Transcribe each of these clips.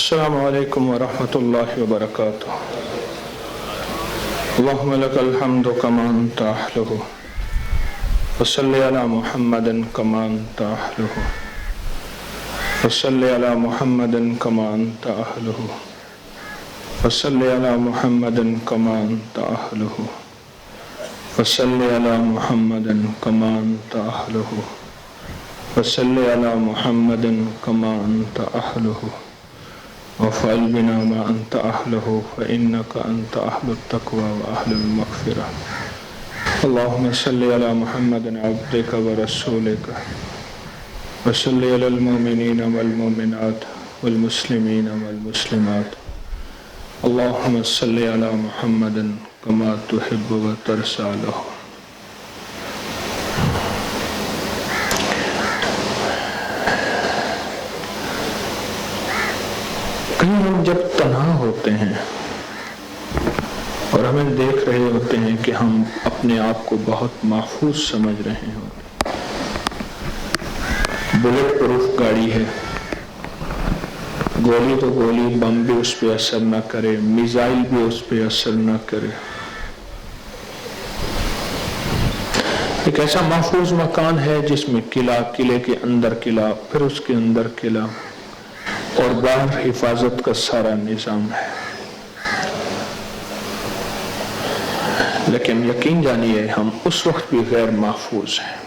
السلام علیکم ورحمۃ اللہ وبرکاتہ. اللہم لک الحمد کما انت اہلہ وصلی علی محمد کما انت اہلہ وصلی علی محمد کما انت اہلہ وصلی علی محمد کما انت اہلہ وصلی علی محمد کما انت اہلہ وصلی علی محمد کما انت اہلہ وفعل بنا ما انت اہلہ فانک انت اہل التقوی واہل المغفرہ. اللہم صلی علی محمد عبدک ورسولک وصلی علی المؤمنین والمؤمنات والمسلمین والمسلمات. اللہم صلی علی محمد کما تحب وترضی لہ. کہیں ہم جب تنہا ہوتے ہیں اور ہمیں دیکھ رہے ہوتے ہیں کہ ہم اپنے آپ کو بہت محفوظ سمجھ رہے ہوں. بلٹ پروف گاڑی ہے، گولی تو گولی، بم بھی اس پہ اثر نہ کرے، میزائل بھی اس پہ اثر نہ کرے. ایک ایسا محفوظ مکان ہے جس میں قلعہ، قلعے کے اندر قلعہ، پھر اس کے اندر قلعہ اور باہر حفاظت کا سارا نظام ہے. لیکن یقین جانیے ہم اس وقت بھی غیر محفوظ ہیں.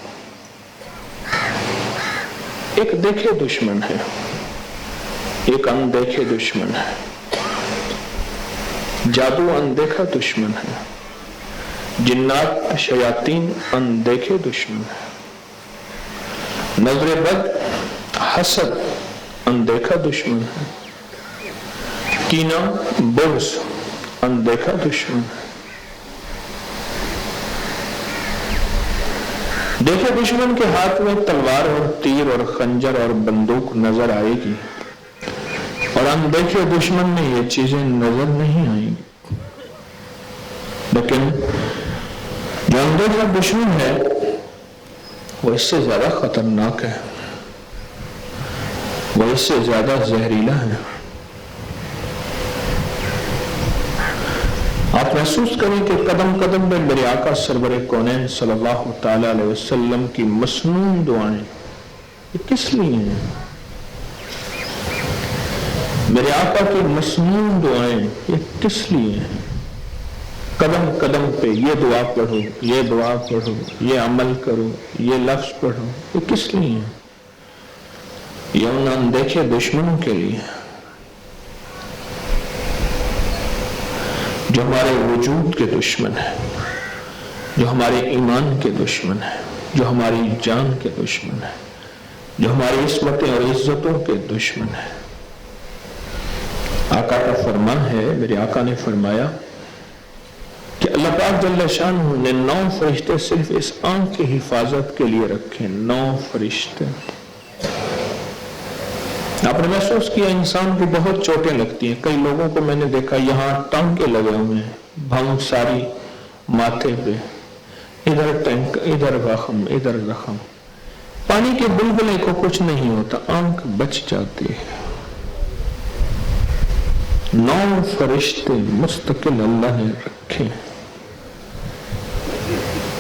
ایک دیکھے دشمن ہے، ایک اندیکھے دشمن ہے. جادو اندیکھا دشمن ہے، جنات شیاطین اندیکھے دشمن ہے. نظر بد، حسد اندیکھا دشمن ہے. کینہ، بغض اندیکھا دشمن ہے. دیکھے دشمن کے ہاتھ میں تلوار اور تیر اور خنجر اور بندوق نظر آئے گی، اور اندیکھے دشمن میں یہ چیزیں نظر نہیں آئیں گی. لیکن جو اندیکھا دشمن ہے وہ اس سے زیادہ خطرناک ہے، وہ اس سے زیادہ زہریلا ہے. آپ محسوس کریں کہ قدم قدم میں میرے آقا سرور کونین صلی اللہ تعالی علیہ وسلم کی مسنون دعائیں یہ کس لیے ہیں؟ میرے آقا کی مسنون دعائیں یہ کس لیے ہیں؟ قدم قدم پہ یہ دعا پڑھو، یہ دعا پڑھو، یہ عمل کرو، یہ لفظ پڑھو، یہ کس لیے ہیں؟ یہ ان اندیکھے دشمنوں کے لیے جو ہمارے وجود کے دشمن ہیں، جو ہمارے ایمان کے دشمن ہیں، جو ہماری جان کے دشمن ہیں، جو ہماری عصمتیں اور عزتوں کے دشمن ہیں. آقا کا فرمان ہے، میرے آقا نے فرمایا کہ اللہ پاک جل شانہ نے 9 فرشتے صرف اس آنکھ کی حفاظت کے لیے رکھے. 9 فرشتے. آپ نے محسوس کیا انسان کو بہت چوٹیں لگتی ہیں. کئی لوگوں کو میں نے دیکھا یہاں ٹانکے لگے ہوئے ہیں، بھنگ ساری ماتھے پہ، ادھر ٹینک، ادھر زخم، ادھر زخم. پانی کے بلبلے کو کچھ نہیں ہوتا، آنکھ بچ جاتی ہے. 9 فرشتے مستقل اللہ نے رکھے.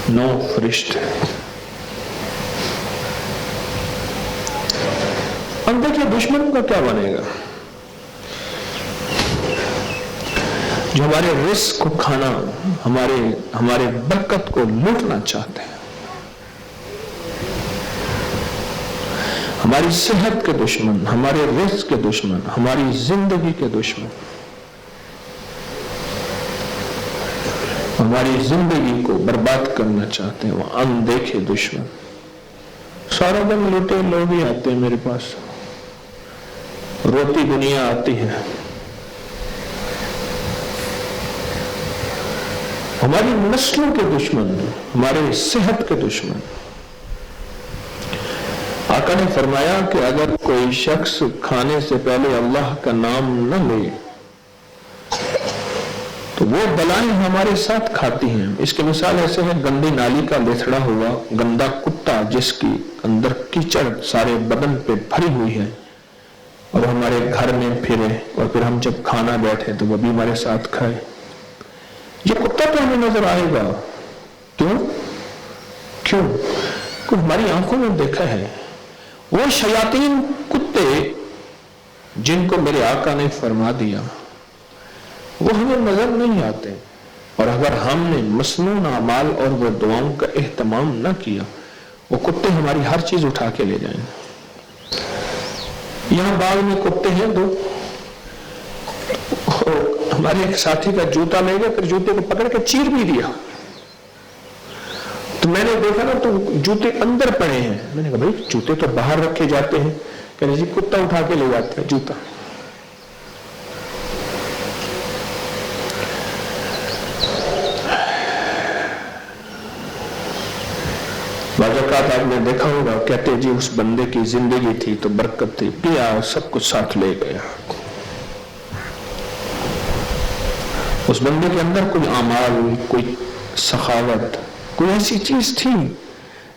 9 فرشتے. اندیکھے دشمن کا کیا بنے گا؟ جو ہمارے رزق کو کھانا، ہمارے برکت کو لوٹنا چاہتے ہیں. ہماری صحت کے دشمن، ہمارے رزق کے دشمن، ہماری زندگی کے دشمن، ہماری زندگی کو برباد کرنا چاہتے ہیں. وہ اندیکھے دشمن. سارا دن لوٹے لوگ ہی آتے ہیں میرے پاس، روتی دنیا آتی ہے. ہماری نسلوں کے دشمن، ہمارے صحت کے دشمن. آقا نے فرمایا کہ اگر کوئی شخص کھانے سے پہلے اللہ کا نام نہ لے تو وہ بلائیں ہمارے ساتھ کھاتی ہیں. اس کی مثال ایسے ہے، گندی نالی کا لتھڑا ہوا گندا کتا جس کی اندر کیچڑ سارے بدن پہ بھری ہوئی ہے، और हमारे घर में फिरे, और फिर हम जब खाना बैठे तो वो भी हमारे साथ खाए। ये कुत्ता तो हमें नजर आएगा। क्यों? क्यों? हमारी आंखों में देखा है। वो शयातीन कुत्ते जिनको मेरे आका ने फरमा दिया, वो हमें नजर नहीं आते। और अगर हमने मसनून अमाल और वो दुआओं का एहतमाम न किया, वो कुत्ते हमारी हर चीज उठा के ले जाएंगे। यहां बाग में कुत्ते हैं दो, हमारे एक साथी का जूता ले गए, फिर जूते को पकड़ के चीर भी दिया। तो मैंने देखा ना, तो जूते अंदर पड़े हैं। मैंने कहा भाई जूते तो बाहर रखे जाते हैं। कह रहे जी कुत्ता उठा के ले जाते हैं जूता। बाज़-औक़ात आपने देखा होगा, कहते जी उस बंदे की जिंदगी थी तो बरकत थी, पिया सब कुछ साथ ले गया। उस बंदे के अंदर कोई आमाल, कोई सखावत, कोई ऐसी चीज थी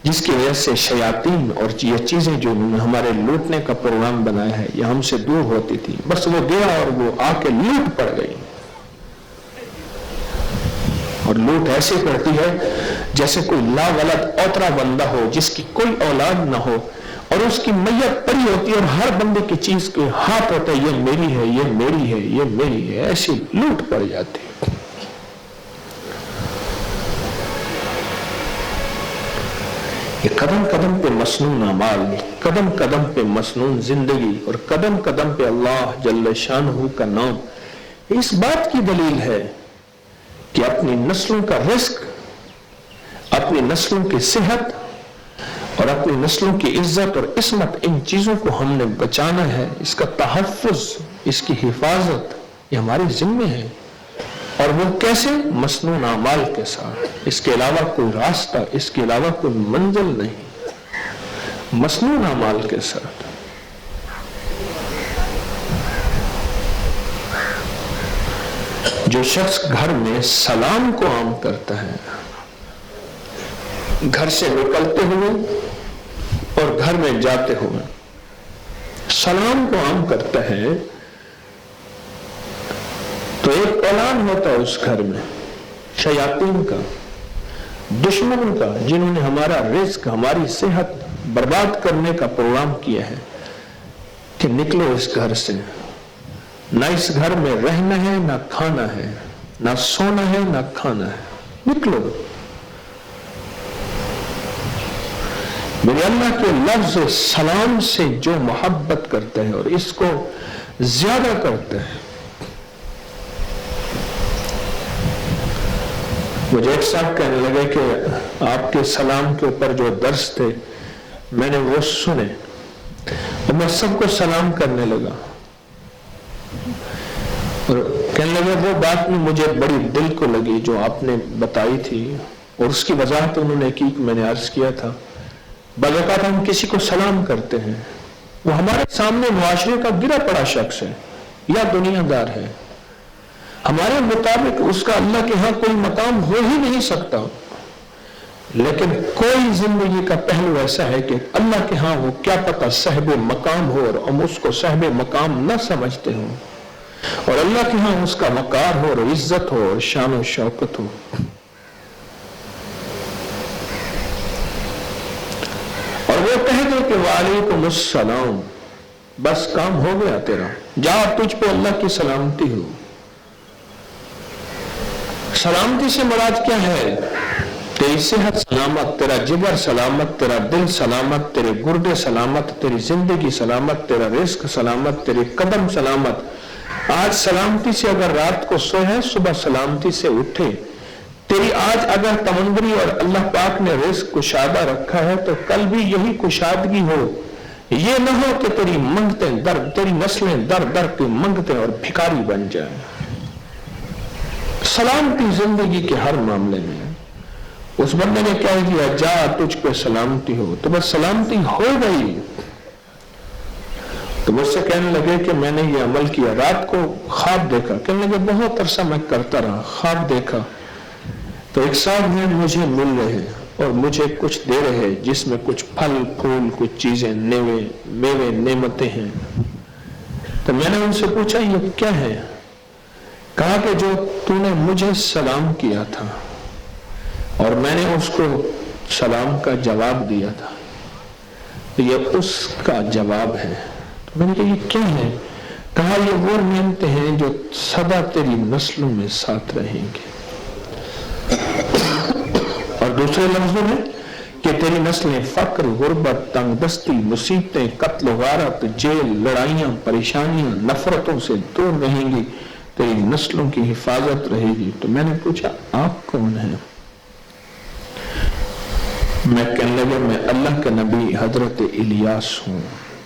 जिसकी वजह से शयातीन और ये चीजें जो हमारे लूटने का प्रोग्राम बनाया है, ये हमसे दूर होती थी। बस वो गया और वो आके लूट पड़ गई। और लूट ऐसे करती है जैसे कोई लावलद औतरा बंदा हो जिसकी कोई औलाद ना हो, और उसकी मैयत पड़ी होती है और हर बंदे की चीज के हाथ होता है, ये मेरी है, ये मेरी है, ये मेरी है, ऐसी लूट पड़ जाती है। ये कदम कदम पे मसनून अमाल, कदम कदम पे मसनून जिंदगी, और कदम कदम पे अल्लाह जल्ल शानहू का नाम, इस बात की दलील है कि अपनी नस्लों का रिस्क, अपनी नस्लों की सेहत और अपनी नस्लों की इज्जत और इस्मत, इन चीजों को हमने बचाना है। इसका तहफ़्फ़ुज़, इसकी हिफाजत, ये हमारे जिम्मे है। और वो कैसे? मसनून अमाल के साथ। इसके अलावा कोई रास्ता, इसके अलावा कोई मंजिल नहीं, मसनून अमाल के साथ। जो शख्स घर में सलाम को आम करता है, घर से निकलते हुए और घर में जाते हुए सलाम को आम करता है, तो एक ऐलान होता है उस घर में शयातीन का, दुश्मन का, जिन्होंने हमारा रिस्क, हमारी सेहत बर्बाद करने का प्रोग्राम किया है, कि निकलो इस घर से। ना इस घर में रहना है, ना खाना है, ना सोना है, ना खाना है, निकलो। मेरे अल्लाह के लफ्ज सलाम से जो मोहब्बत करते हैं और इसको ज्यादा करते हैं। मुझे एक साहब कहने लगे कि आपके सलाम के ऊपर जो दर्स थे मैंने वो सुने और मैं सबको सलाम करने लगा। और कहने लगे वो बात में मुझे बड़ी दिल को लगी जो आपने बताई थी, और उसकी वजाहत उन्होंने की कि मैंने अर्ज किया था। बाज़-औक़ात हम किसी को सलाम करते हैं, वो हमारे सामने मुआशरे का गिरा पड़ा शख्स है या दुनियादार है, हमारे मुताबिक उसका अल्लाह के यहाँ कोई मकाम हो ही नहीं सकता। लेकिन कोई जिंदगी का पहलू ऐसा है कि अल्लाह के यहाँ वो क्या पता साहिब मकाम हो और हम उसको साहिब मकाम न समझते हो, और अल्लाह के यहाँ उसका वक़ार हो और इज्जत हो और शान और शौकत हो। और वो कह दे कि वालेकुम अस्सलाम, बस काम हो गया तेरा, जा तुझ पे अल्लाह की सलामती हो। सलामती से मुराद क्या है? तेरी सेहत सलामत, तेरा जिगर सलामत, तेरा दिल सलामत, तेरे गुर्दे सलामत, तेरी जिंदगी सलामत, तेरा रिस्क सलामत, तेरे कदम सलामत। आज सलामती से अगर रात को सोए, सुबह सलामती से उठे, तेरी आज अगर तमंदरी और अल्लाह पाक ने रिस्क कुशादा रखा है तो कल भी यही कुशादगी हो। ये न हो कि तेरी मंगते दर, तेरी नस्लें दर दर के मंगते और भिखारी बन जाए। सलामती जिंदगी के हर मामले में। उस बंदे ने क्या किया? जा तुझ पे सलामती हो, तो बस सलामती हो गई। तो मुझसे कहने लगे कि मैंने ये अमल किया, रात को ख्वाब देखा। कहने लगे बहुत अरसा मैं करता रहा, ख्वाब देखा तो एक साहब में मुझे मिल रहे हैं और मुझे कुछ दे रहे हैं जिसमें कुछ फल फूल, कुछ चीजें, मेवे नेमतें हैं। تو میں نے ان سے پوچھا یہ کیا ہے؟ کہا کہ جو تو نے مجھے سلام کیا تھا اور میں نے اس کو سلام کا جواب دیا تھا، یہ اس کا جواب ہے۔ تو میں نے کہا یہ کیا ہے؟ کہا یہ وہ نعمتیں ہیں جو سدا تیری نسلوں میں ساتھ رہیں گے، اور دوسرے لفظوں میں کہ تیری نسلیں فقر، غربت، تنگ دستی، مصیبتیں، قتل و غارت، جیل، لڑائیاں، پریشانیاں، نفرتوں سے دور رہیں گی، تیری نسلوں کی حفاظت رہے گی۔ تو میں نے پوچھا آپ کون ہیں؟ میں کہنے لگا میں اللہ کے نبی حضرت الیاس ہوں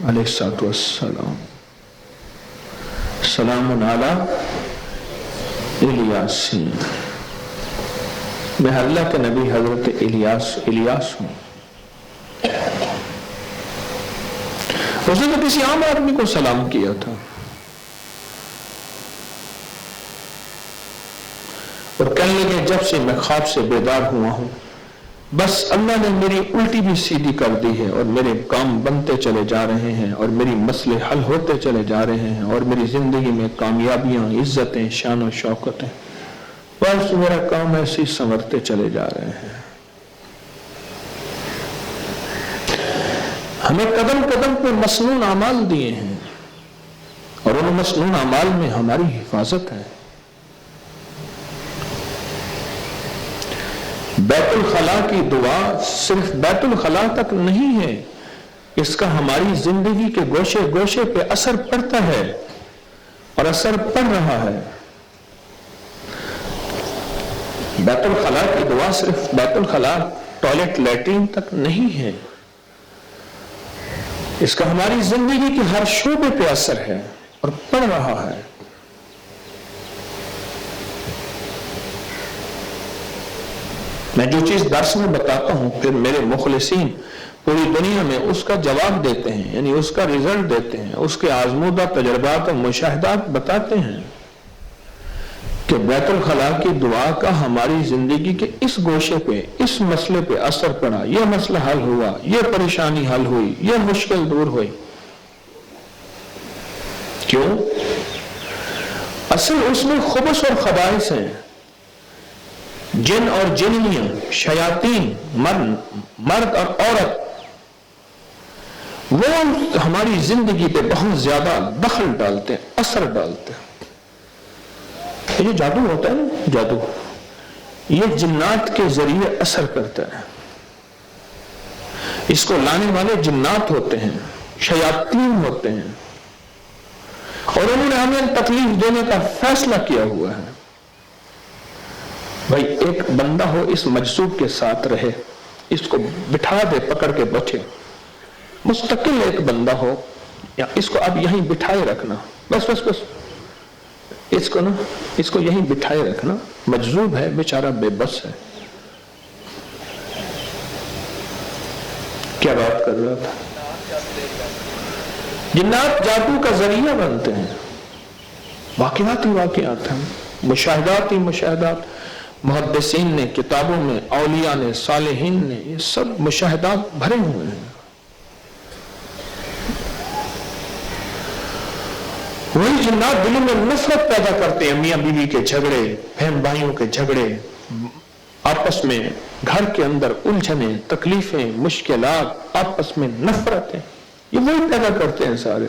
علیہ الصلوۃ والسلام، سلام علی الیاسین، میں اللہ کے نبی حضرت الیاس ہوں۔ اس نے تو کسی عام آدمی کو سلام کیا تھا، اور کہنے لگے جب سے میں خواب سے بیدار ہوا ہوں بس اللہ نے میری الٹی بھی سیدھی کر دی ہے، اور میرے کام بنتے چلے جا رہے ہیں، اور میری مسئلے حل ہوتے چلے جا رہے ہیں، اور میری زندگی میں کامیابیاں، عزتیں، شان و شوکتیں، بس میرا کام ایسے ہی سنورتے چلے جا رہے ہیں۔ ہمیں قدم قدم پہ مسنون اعمال دیے ہیں، اور ان مسنون اعمال میں ہماری حفاظت ہے۔ بیت الخلا کی دعا صرف بیت الخلا تک نہیں ہے، اس کا ہماری زندگی کے گوشے گوشے پہ اثر پڑتا ہے، اور اثر پڑ رہا ہے۔ بیت الخلا کی دعا صرف بیت الخلا ٹوائلٹ لیٹرین تک نہیں ہے، اس کا ہماری زندگی کے ہر شعبے پہ اثر ہے اور پڑ رہا ہے۔ میں جو چیز درس میں بتاتا ہوں پھر میرے مخلصین پوری دنیا میں اس کا جواب دیتے ہیں، یعنی اس کا رزلٹ دیتے ہیں، اس کے آزمودہ تجربات اور مشاہدات بتاتے ہیں کہ بیت الخلا کی دعا کا ہماری زندگی کے اس گوشے پہ، اس مسئلے پہ اثر پڑا، یہ مسئلہ حل ہوا، یہ پریشانی حل ہوئی، یہ مشکل دور ہوئی۔ کیوں؟ اصل اس میں خبث اور خبائث ہیں، جن اور جنیاں، شیاطین، مرد اور عورت، وہ ہماری زندگی پہ بہت زیادہ دخل ڈالتے ہیں، اثر ڈالتے ہیں۔ یہ جادو ہوتا ہے نا، جادو یہ جنات کے ذریعے اثر کرتا ہے، اس کو لانے والے جنات ہوتے ہیں، شیاطین ہوتے ہیں، اور انہوں نے ہمیں تکلیف دینے کا فیصلہ کیا ہوا ہے۔ بھائی ایک بندہ ہو اس مجذوب کے ساتھ رہے، اس کو بٹھا دے، پکڑ کے بیٹھے، مستقل ایک بندہ ہو، یا اس کو اب یہیں بٹھائے رکھنا، بس بس بس اس کو یہیں بٹھائے رکھنا، مجذوب ہے بیچارہ، بے بس ہے۔ کیا بات کر رہا تھا؟ جنات جادو کا ذریعہ بنتے ہیں، واقعات ہی واقعات ہیں، مشاہدات ہی مشاہدات، محدثین نے کتابوں میں، اولیاء نے، صالحین نے، یہ سب مشاہدات بھرے ہوئے ہیں۔ وہی جنات دلوں میں نفرت پیدا کرتے ہیں، میاں بیوی کے جھگڑے، بہن بھائیوں کے جھگڑے، آپس میں گھر کے اندر الجھنیں، تکلیفیں، مشکلات، آپس میں نفرتیں، یہ وہی پیدا کرتے ہیں سارے۔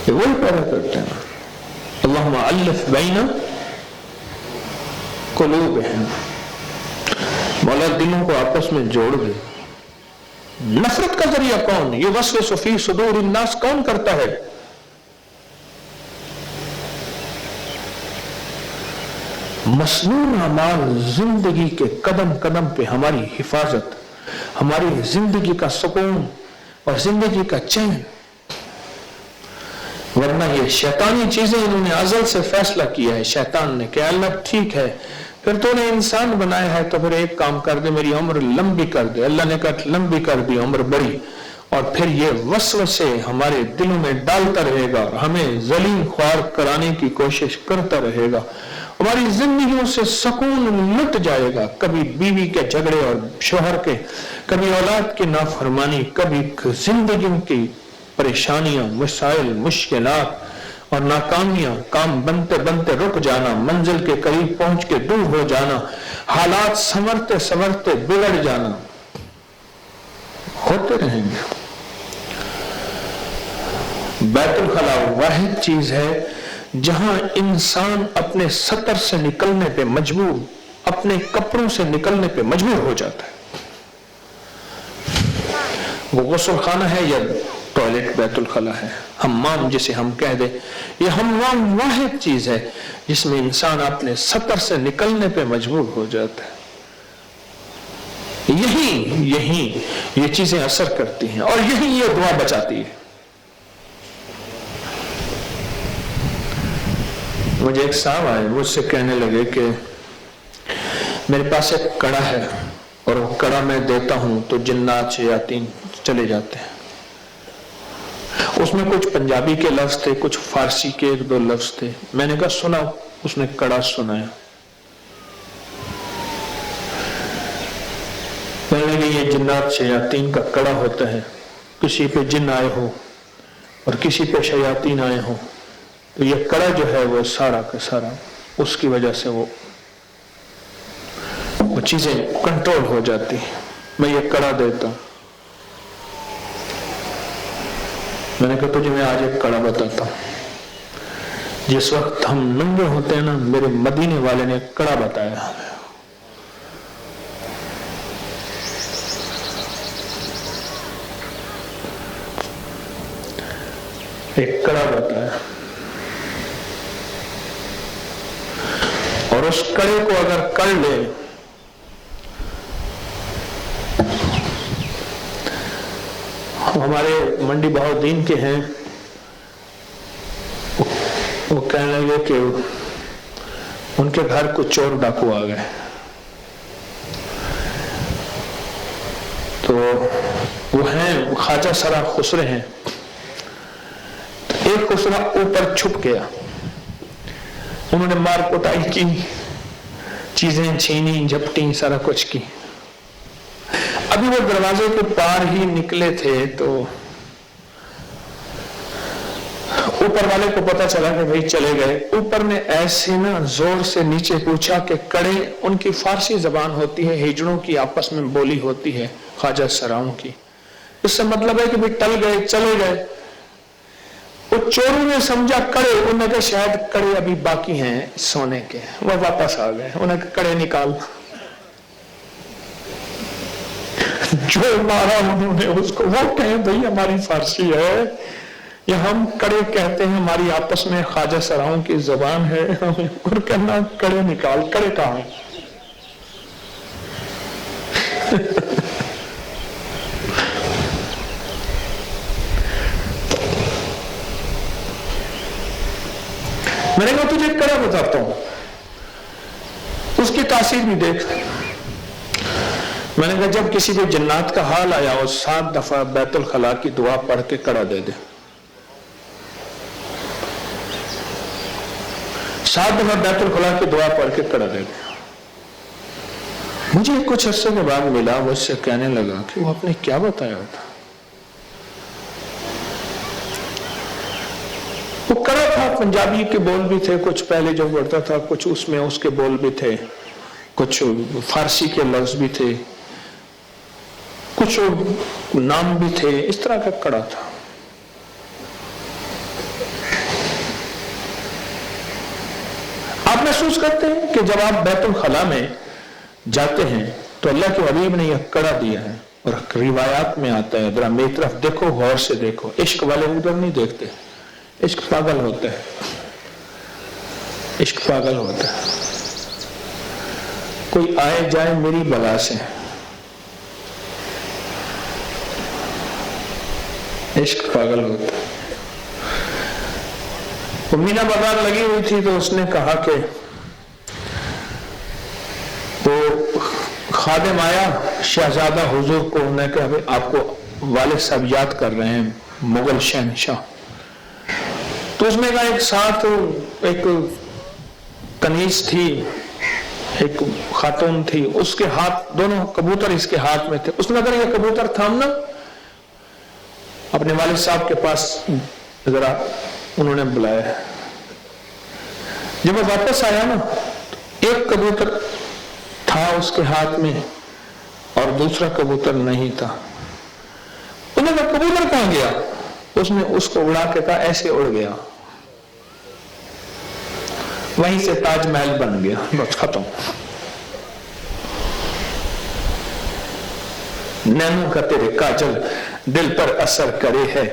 یہ وہی پیدا کرتے ہیں۔ اللہم الف بین قلوبہم، مولا دلوں کو آپس میں جوڑ دے۔ نفرت کا ذریعہ کون؟ یہ وسوس فی صدور الناس کون کرتا ہے؟ مسنون اعمال زندگی کے قدم قدم پہ ہماری حفاظت، ہماری زندگی کا سکون اور زندگی کا چین، ورنہ یہ شیطانی چیزیں انہوں نے ازل سے فیصلہ کیا ہے۔ شیطان نے کہ اللہ ٹھیک ہے، پھر تو نے انسان بنایا ہے تو پھر ایک کام کر دے، میری عمر لمبی کر دے۔ اللہ نے کہا لمبی کر دی، عمر بڑی، اور پھر یہ وسوسے ہمارے دلوں میں ڈالتا رہے گا، ہمیں ذلیل خوار کرانے کی کوشش کرتا رہے گا، ہماری زندگیوں سے سکون لٹ جائے گا. کبھی بیوی کے جھگڑے اور شوہر کے، کبھی اولاد کی نافرمانی، کبھی زندگیوں کی پریشانیاں، مسائل، مشکلات اور ناکامیاں، کام بنتے بنتے رک جانا، منزل کے قریب پہنچ کے دور ہو جانا، حالات سنورتے سنورتے بگڑ جانا، ہوتے رہیں گے. بیت الخلا واحد چیز ہے جہاں انسان اپنے سطر سے نکلنے پہ مجبور، اپنے کپڑوں سے نکلنے پہ مجبور ہو جاتا ہے. وہ غسل خانہ ہے یا ٹوائلٹ بیت الخلا ہے، حمام جسے ہم کہہ دیں، یہ حمام واحد چیز ہے جس میں انسان اپنے سطر سے نکلنے پہ مجبور ہو جاتا ہے. یہی یہ چیزیں اثر کرتی ہیں اور یہی یہ دعا بچاتی ہے. مجھے ایک صاحب آئے، مجھ سے کہنے لگے کہ میرے پاس ایک کڑا ہے اور وہ کڑا میں دیتا ہوں تو جنات شیاطین چلے جاتے ہیں. اس میں کچھ پنجابی کے لفظ تھے، کچھ فارسی کے 1-2 لفظ تھے. میں نے کہا سنا. اس نے کڑا سنایا. میں نے کہا یہ جنات شیاطین کا کڑا ہوتا ہے. کسی پہ جن آئے ہو اور کسی پہ شیاطین آئے ہو تو یہ کڑا جو ہے وہ سارا کا سارا اس کی وجہ سے وہ چیزیں کنٹرول ہو جاتی ہیں. میں یہ کڑا دیتا ہوں. میں نے کہا تجھے میں آج ایک کڑا بتاتا ہوں. جس وقت ہم ننگے ہوتے ہیں نا، میرے مدینے والے نے ایک کڑا بتایا. ایک کڑا بتایا اور اس کڑے کو اگر کر لے ہمارے منڈی بہاؤالدین کے ہیں، وہ کہنے لگے کہ ان کے گھر کچھ چور ڈاکو آ گئے تو وہ ہیں خواجہ سرا خسرے ہیں. ایک خسرا اوپر چھپ گیا، انہوں نے مار کٹائی کی، چیزیں چھینی، جھپٹی، سارا کچھ کی. ابھی وہ دروازے کے پار ہی نکلے تھے تو اوپر والے کو پتا چلا کہ بھائی چلے گئے. اوپر نے ایسے نا زور سے نیچے پوچھا کہ کڑے، ان کی فارسی زبان ہوتی ہے، ہجڑوں کی آپس میں بولی ہوتی ہے خواجہ سراؤں کی. اس سے مطلب ہے کہ بھائی ٹل گئے، چلے گئے. وہ چوروں نے سمجھا کڑے، انہوں نے کہا شاید کڑے ابھی باقی ہیں سونے کے. وہ واپس آ گئے، انہوں نے کہا کڑے نکال. جو مارا انہوں نے اس کو، وہ کہیں بھائی ہماری فارسی ہے، یہ ہم کڑے کہتے ہیں، ہماری آپس میں خواجہ سراؤں کی زبان ہے. اور کہنا کڑے نکال. کڑے کہاں؟ میں نے کہا تجھے کڑا بتاتا ہوں، اس کی تاثیر بھی دیکھ. میں نے کہا جب کسی کو جنات کا حال آیا اور 7 دفعہ بیت الخلا کی دعا پڑھ کے کڑا دے دے. 7 دفعہ بیت الخلا کی دعا پڑھ کے کڑا دے دے. مجھے کچھ عرصے کے بعد ملا، وہ اس سے کہنے لگا کہ وہ آپ نے کیا بتایا تھا. وہ کڑا تھا، پنجابی کے بول بھی تھے، کچھ پہلے جو پڑھتا تھا کچھ اس میں اس کے بول بھی تھے، کچھ فارسی کے لفظ بھی تھے، کچھ نام بھی تھے. اس طرح کا کڑا تھا. آپ محسوس کرتے ہیں کہ جب آپ بیت الخلا میں جاتے ہیں تو اللہ کے حبیب نے یہ کڑا دیا ہے اور روایات میں آتا ہے. ذرا میری طرف دیکھو، غور سے دیکھو. عشق والے ادھر نہیں دیکھتے. عشق پاگل ہوتا ہے، عشق پاگل ہوتا ہے. کوئی آئے جائے میری بلا سے، عشق پاگل ہوتا ہے. وہ مینا بازار لگی ہوئی تھی تو اس نے کہا کہ وہ خادم آیا شہزادہ حضور کو، انہوں نے کہا آپ کو والد صاحب یاد کر رہے ہیں، مغل شہنشاہ. تو اس نے کہا ایک ساتھ ایک कनीज थी, एक खातून थी, उसके हाथ, दोनों कबूतर इसके हाथ में थे। उसने अगर ये कबूतर थामना, अपने वालिद साहब के पास जरा उन्होंने बुलाया। जब वो वापस आया ना, तो एक कबूतर था उसके हाथ में और दूसरा कबूतर नहीं था। उन्होंने कहा कबूतर कहां गया? उसने उसको उड़ा के कहा ऐसे उड़ गया। वहीं से ताजमहल बन गया, बस खत्म। नैनों का तेरे काजल दिल पर असर करे है,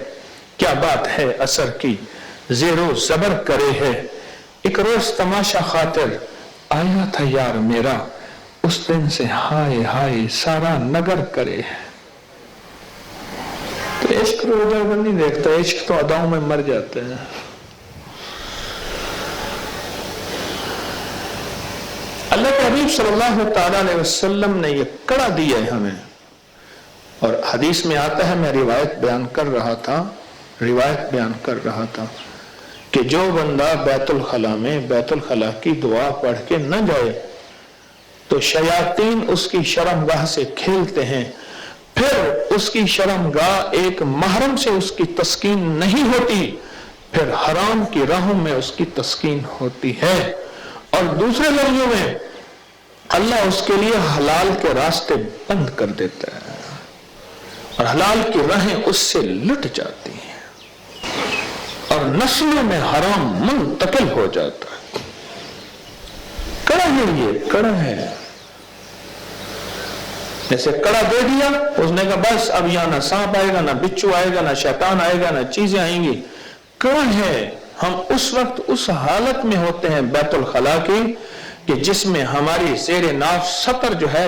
क्या बात है असर की जेरो जबर करे है। एक रोज तमाशा खातिर आया था यार मेरा, उस दिन से हाय हाय सारा नगर करे है। तो इश्क तो उधर नहीं देखता, इश्क तो अदाओं में मर जाते हैं। अल्लाह के हबीब सल्लल्लाहु ताला अलैहि वसल्लम ने ये कड़ा दिया है हमें। और हदीस में आता है, मैं रिवायत बयान कर रहा था कि जो बंदा बैतुल खला में बैतुल खला की दुआ पढ़ के न जाए तो शयातीन उसकी शर्मगाह से खेलते हैं, फिर उसकी शर्मगाह एक महरम से उसकी तस्कीन नहीं होती, फिर हराम की राहों में उसकी तस्कीन होती है। और दूसरे लफ्जों में अल्लाह उसके लिए हलाल के रास्ते बंद कर देता है और हलाल की राहें उससे लुट जाती हैं और नस्लों में हराम मुंतकिल हो जाता है। कड़ा है, ये कड़ा है। जैसे कड़ा दे दिया, उसने कहा बस अब यहां ना सांप आएगा, ना बिच्छू आएगा, ना शैतान आएगा, ना चीजें आएंगी। कड़ा है। हम उस वक्त उस हालत में होते हैं बैतुल खला की कि जिसमें हमारी ज़ेरे नाफ सतर जो है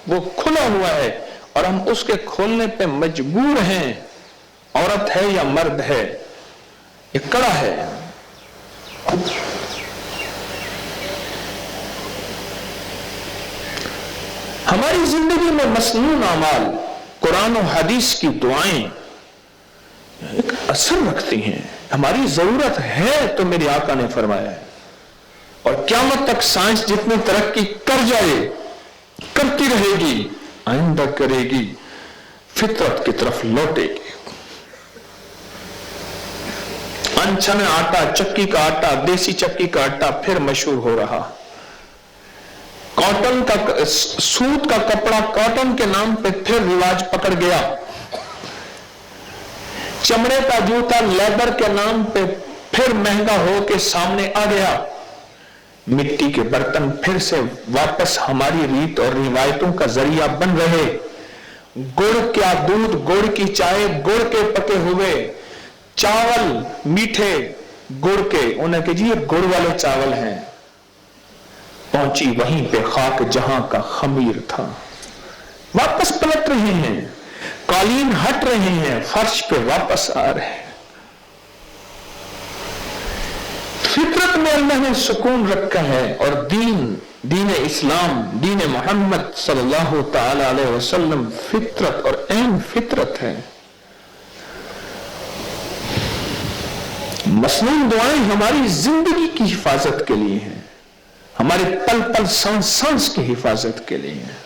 वो खुला हुआ है और हम उसके खोलने पे मजबूर हैं, औरत है या मर्द है। ये कड़ा है। हमारी जिंदगी में मसनून अमाल, कुरान और हदीस की दुआएं एक असर रखती हैं। हमारी जरूरत है तो मेरे आका ने फरमाया है। और क़यामत तक साइंस जितनी तरक्की कर जाए, करती रहेगी, आइंदा करेगी, फितरत की तरफ लौटेगी। अनछन आटा, चक्की का आटा, देसी चक्की का आटा फिर मशहूर हो रहा। कॉटन का, सूत का कपड़ा कॉटन के नाम पे फिर रिवाज पकड़ गया। चमड़े का जूता लेदर के नाम पे फिर महंगा हो के सामने आ गया। मिट्टी के बर्तन फिर से वापस हमारी रीत और रिवायतों का जरिया बन रहे। गुड़ क्या दूध, गुड़ की चाय, गुड़ के पके हुए चावल मीठे गुड़ के, उन्हें कि जी ये गुड़ वाले चावल हैं। पहुंची वहीं पे खाक जहां का खमीर था। वापस पलट रहे हैं, कालीन हट रहे हैं, फर्श पे वापस आ रहे हैं। फितरत में अल्लाह ने सुकून रखा है। और दीन इस्लाम, दीन मोहम्मद सल्लल्लाहु ताला अलैहि वसल्लम फितरत और ऐन फितरत है। मसनून दुआएं हमारी जिंदगी की हिफाजत के लिए हैं, हमारे पल पल सांस सांस की हिफाजत के लिए हैं।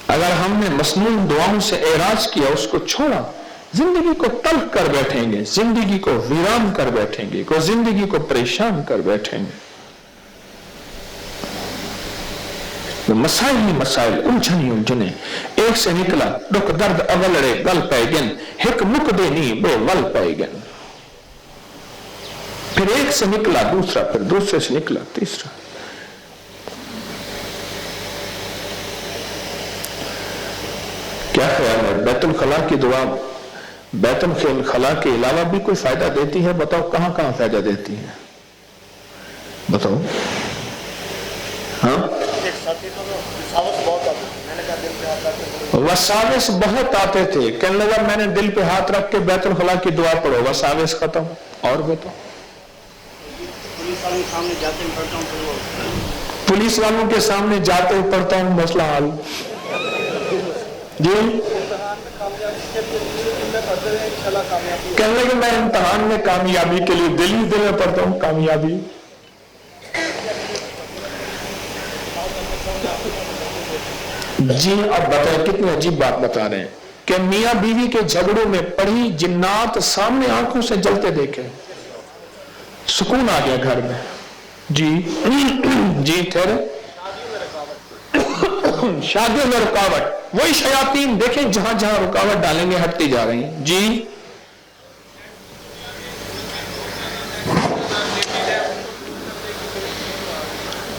अगर हमने मसनून दुआओं से एराज किया, उसको छोड़ा, जिंदगी को तल्ख कर बैठेंगे, जिंदगी को वीरान कर बैठेंगे, को जिंदगी को परेशान कर बैठेंगे। मसाइल ही मसाइल, उलझन ही उलझने। एक से निकला दुख दर्द अवलड़े गल पैगन, हिक मुक देनी बे वल पैगन। फिर एक से निकला दूसरा, फिर दूसरे से निकला तीसरा। क्या ख्याल है, बैतुल खला की दुआ बैतुल खला के अलावा भी कोई फायदा देती है? बताओ कहां कहां फायदा देती है, बताओ। हाँ, वसाविस बहुत आते थे, कहने लगा मैंने दिल पे हाथ रख के बैतुल खला की दुआ पढ़ो, वसाविस खत्म। और बताओ, पुलिस वालों के सामने जाते हुए पढ़ता हूं, मसला हल। जी, कहने लगे मैं इम्तहान में कामयाबी के लिए दिल ही दिल में पढ़ता हूं, कामयाबी। جی اب بتائیں کتنی عجیب بات بتا رہے ہیں کہ میاں بیوی کے جھگڑوں میں پڑھی جنات سامنے آنکھوں سے جلتے دیکھے، سکون آ گیا گھر میں. جی جی ٹھہرے. شادیوں میں رکاوٹ، وہی شیاطین دیکھیں جہاں جہاں رکاوٹ ڈالیں گے ہٹتی جا رہی ہیں. جی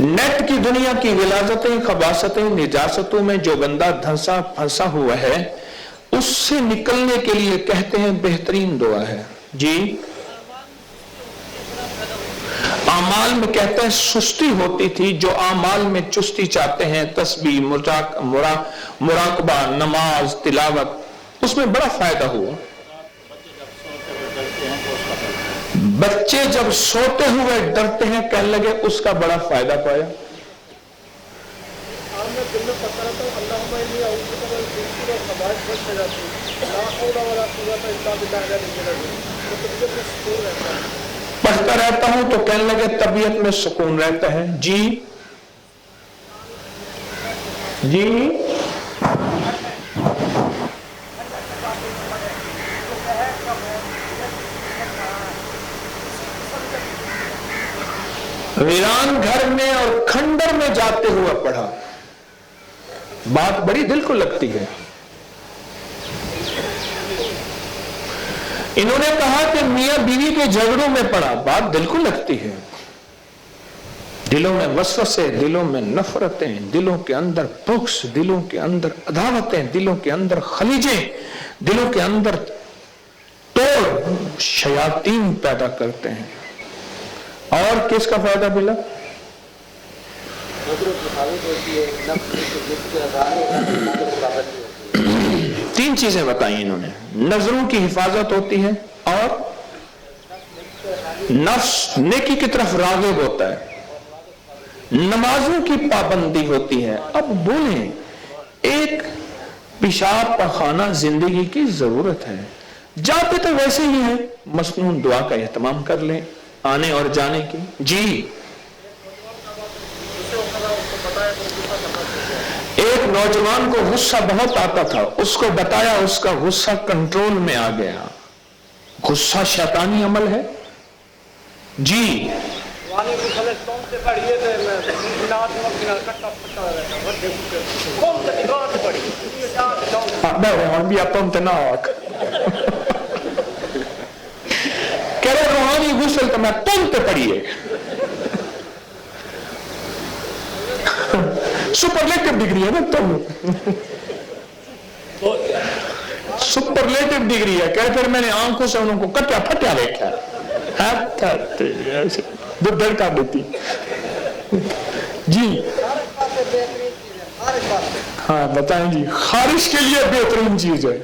نیٹ کی دنیا کی غلاظتیں، خباثتیں، نجاستوں میں جو بندہ دھنسا پھنسا ہوا ہے اس سے نکلنے کے لیے کہتے ہیں بہترین دعا ہے. جی اعمال میں کہتے ہیں سستی ہوتی تھی، جو اعمال میں چستی چاہتے ہیں، تسبیح، مراقبہ، نماز، تلاوت، اس میں بڑا فائدہ ہوا. بچے جب سوتے ہوئے ڈرتے ہیں کہنے لگے اس کا بڑا فائدہ پایا. پڑھتا رہتا ہوں تو کہنے لگے طبیعت میں سکون رہتا ہے. جی جی ویران گھر میں اور کھنڈر میں جاتے ہوئے پڑھا. بات بڑی دل کو لگتی ہے. انہوں نے کہا کہ میاں بیوی کے جھگڑوں میں پڑا، بات دل کو لگتی ہے. دلوں میں وسوسے، دلوں میں نفرتیں، دلوں کے اندر بغض، دلوں کے اندر عداوتیں، دلوں کے اندر خلیجیں، دلوں کے اندر توڑ شیاطین پیدا کرتے ہیں. اور کس کا فائدہ ملا؟ تین چیزیں بتائیں انہوں نے. نظروں کی حفاظت ہوتی ہے اور نفس نیکی کی طرف راغب ہوتا ہے، نمازوں کی پابندی ہوتی ہے. اب بولیں، ایک پیشاب پخانہ زندگی کی ضرورت ہے، جاتے تو ویسے ہی ہیں، مسنون دعا کا اہتمام کر لیں آنے اور جانے کی. جی ایک نوجوان کو غصہ بہت آتا تھا، اس کو بتایا، اس کا غصہ کنٹرول میں آ گیا. غصہ شیطانی عمل ہے. جی کہہ رہے روحانی غسل تو میں تم پہ پڑھیے. سپرلیٹو ڈگری ہے نا، تم سپرلیٹو ڈگری ہے. کہ پھر میں نے آنکھوں سے انہوں کو کٹیا پھٹیا دیکھا، دل کا دیتی. جی ہاں بتائیں جی. خارش کے لیے بہترین چیز ہے.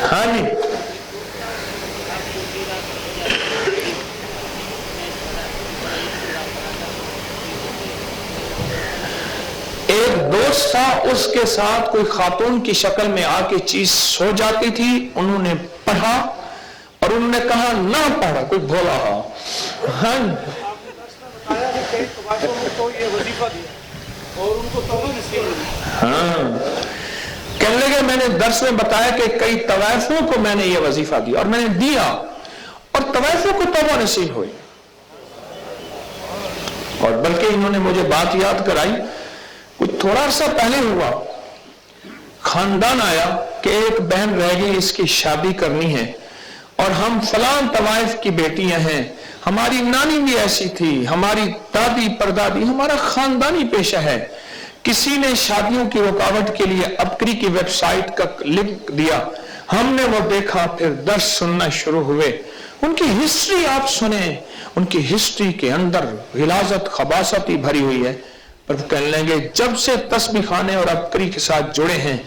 ہاں جی ایک دوست تھا، اس کے ساتھ کوئی خاتون کی شکل میں آ کے چیز سو جاتی تھی. انہوں نے پڑھا اور انہوں نے کہا نہ پڑھا، کوئی بھولا ہو. ہاں کہنے لگے میں نے درس میں بتایا کہ کئی طوائفوں کو میں نے یہ وظیفہ دیا اور میں نے دیا اور طوائفوں کو توبہ نصیب ہوئی. اور بلکہ انہوں نے مجھے بات یاد کرائی، کچھ تھوڑا عرصہ پہلے ہوا، خاندان آیا کہ ایک بہن رہ گئی، اس کی شادی کرنی ہے اور ہم فلاں طوائف کی بیٹیاں ہیں، ہماری نانی بھی ایسی تھی، ہماری دادی پردادی، ہمارا خاندانی پیشہ ہے. کسی نے شادیوں کی رکاوٹ کے لیے ابکری کی ویب سائٹ کا لنک دیا، ہم نے وہ دیکھا، پھر درس سننا شروع ہوئے. ان کی ہسٹری آپ سنیں، ان کی ہسٹری کے اندر غلاظت خباثت ہی بھری ہوئی ہے. پر کہنے لگے جب سے تسبیح خانے اور ابکری کے ساتھ جڑے ہیں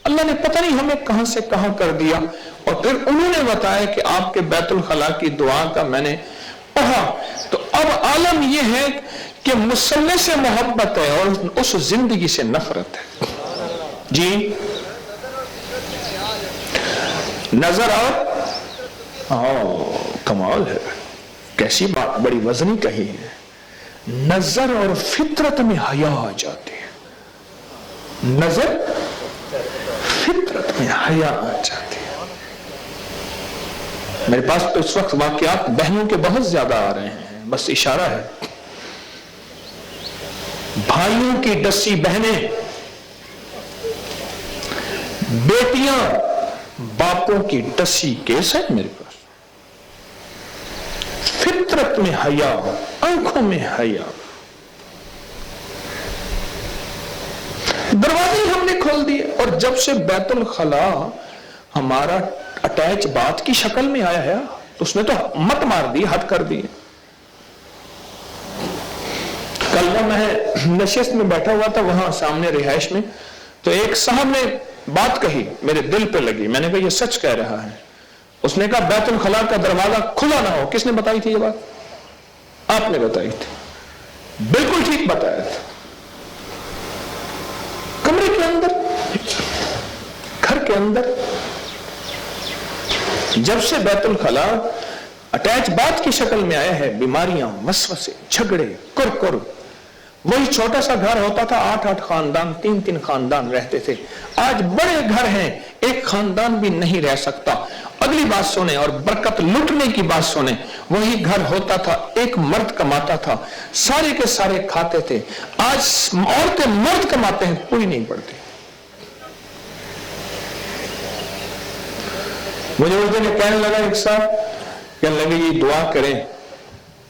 اللہ نے پتہ نہیں ہمیں کہاں سے کہاں کر دیا. اور پھر انہوں نے بتایا کہ آپ کے بیت الخلاء کی دعا کا میں نے پڑھا. تو اب عالم یہ ہے کہ مصلی سے محبت ہے اور اس زندگی سے نفرت ہے. جی نظر آؤ، کمال ہے، کیسی بات بڑی وزنی کہی ہے. नजर और फितरत में हया आ जाती है, नजर फितरत में हया आ जाती है। मेरे पास तो इस वक्त वाकयात बहनों के बहुत ज्यादा आ रहे हैं, बस इशारा है। भाइयों की डसी बहनें, बेटियां बापों की डसी केस है मेरे पास। फितरत में हया, आंखों में हया। दरवाजे हमने खोल दिए, और जब से बैतुल खला हमारा अटैच बात की शक्ल में आया है, तो उसने तो मत मार दी, हद कर दी। कल मैं नशिस्त में बैठा हुआ था वहां सामने रिहाइश में, तो एक साहब ने बात कही, मेरे दिल पे लगी। मैंने कहा ये सच कह रहा है। उसने कहा बैतुल खला का दरवाजा खुला ना हो। किसने बताई थी ये बात? आपने बताई थी, बिल्कुल ठीक बताया था। कमरे के अंदर, घर के अंदर, जब से बैतुल खला अटैच बात की शक्ल में आया है, बीमारियां, वसवसे, झगड़े, कुरकुर। वही छोटा सा घर होता था, 8-8 खानदान, 3-3 खानदान रहते थे। आज बड़े घर हैं, एक खानदान भी नहीं रह सकता। अगली बात सुने और बरकत लुटने की बात सुने, वही घर होता था, एक मर्द कमाता था, सारे के सारे खाते थे। आज औरतें मर्द कमाते हैं, कोई नहीं पड़ती। मुझे उस दिन कहने लगा एक साहब, कहने लगे ये दुआ करें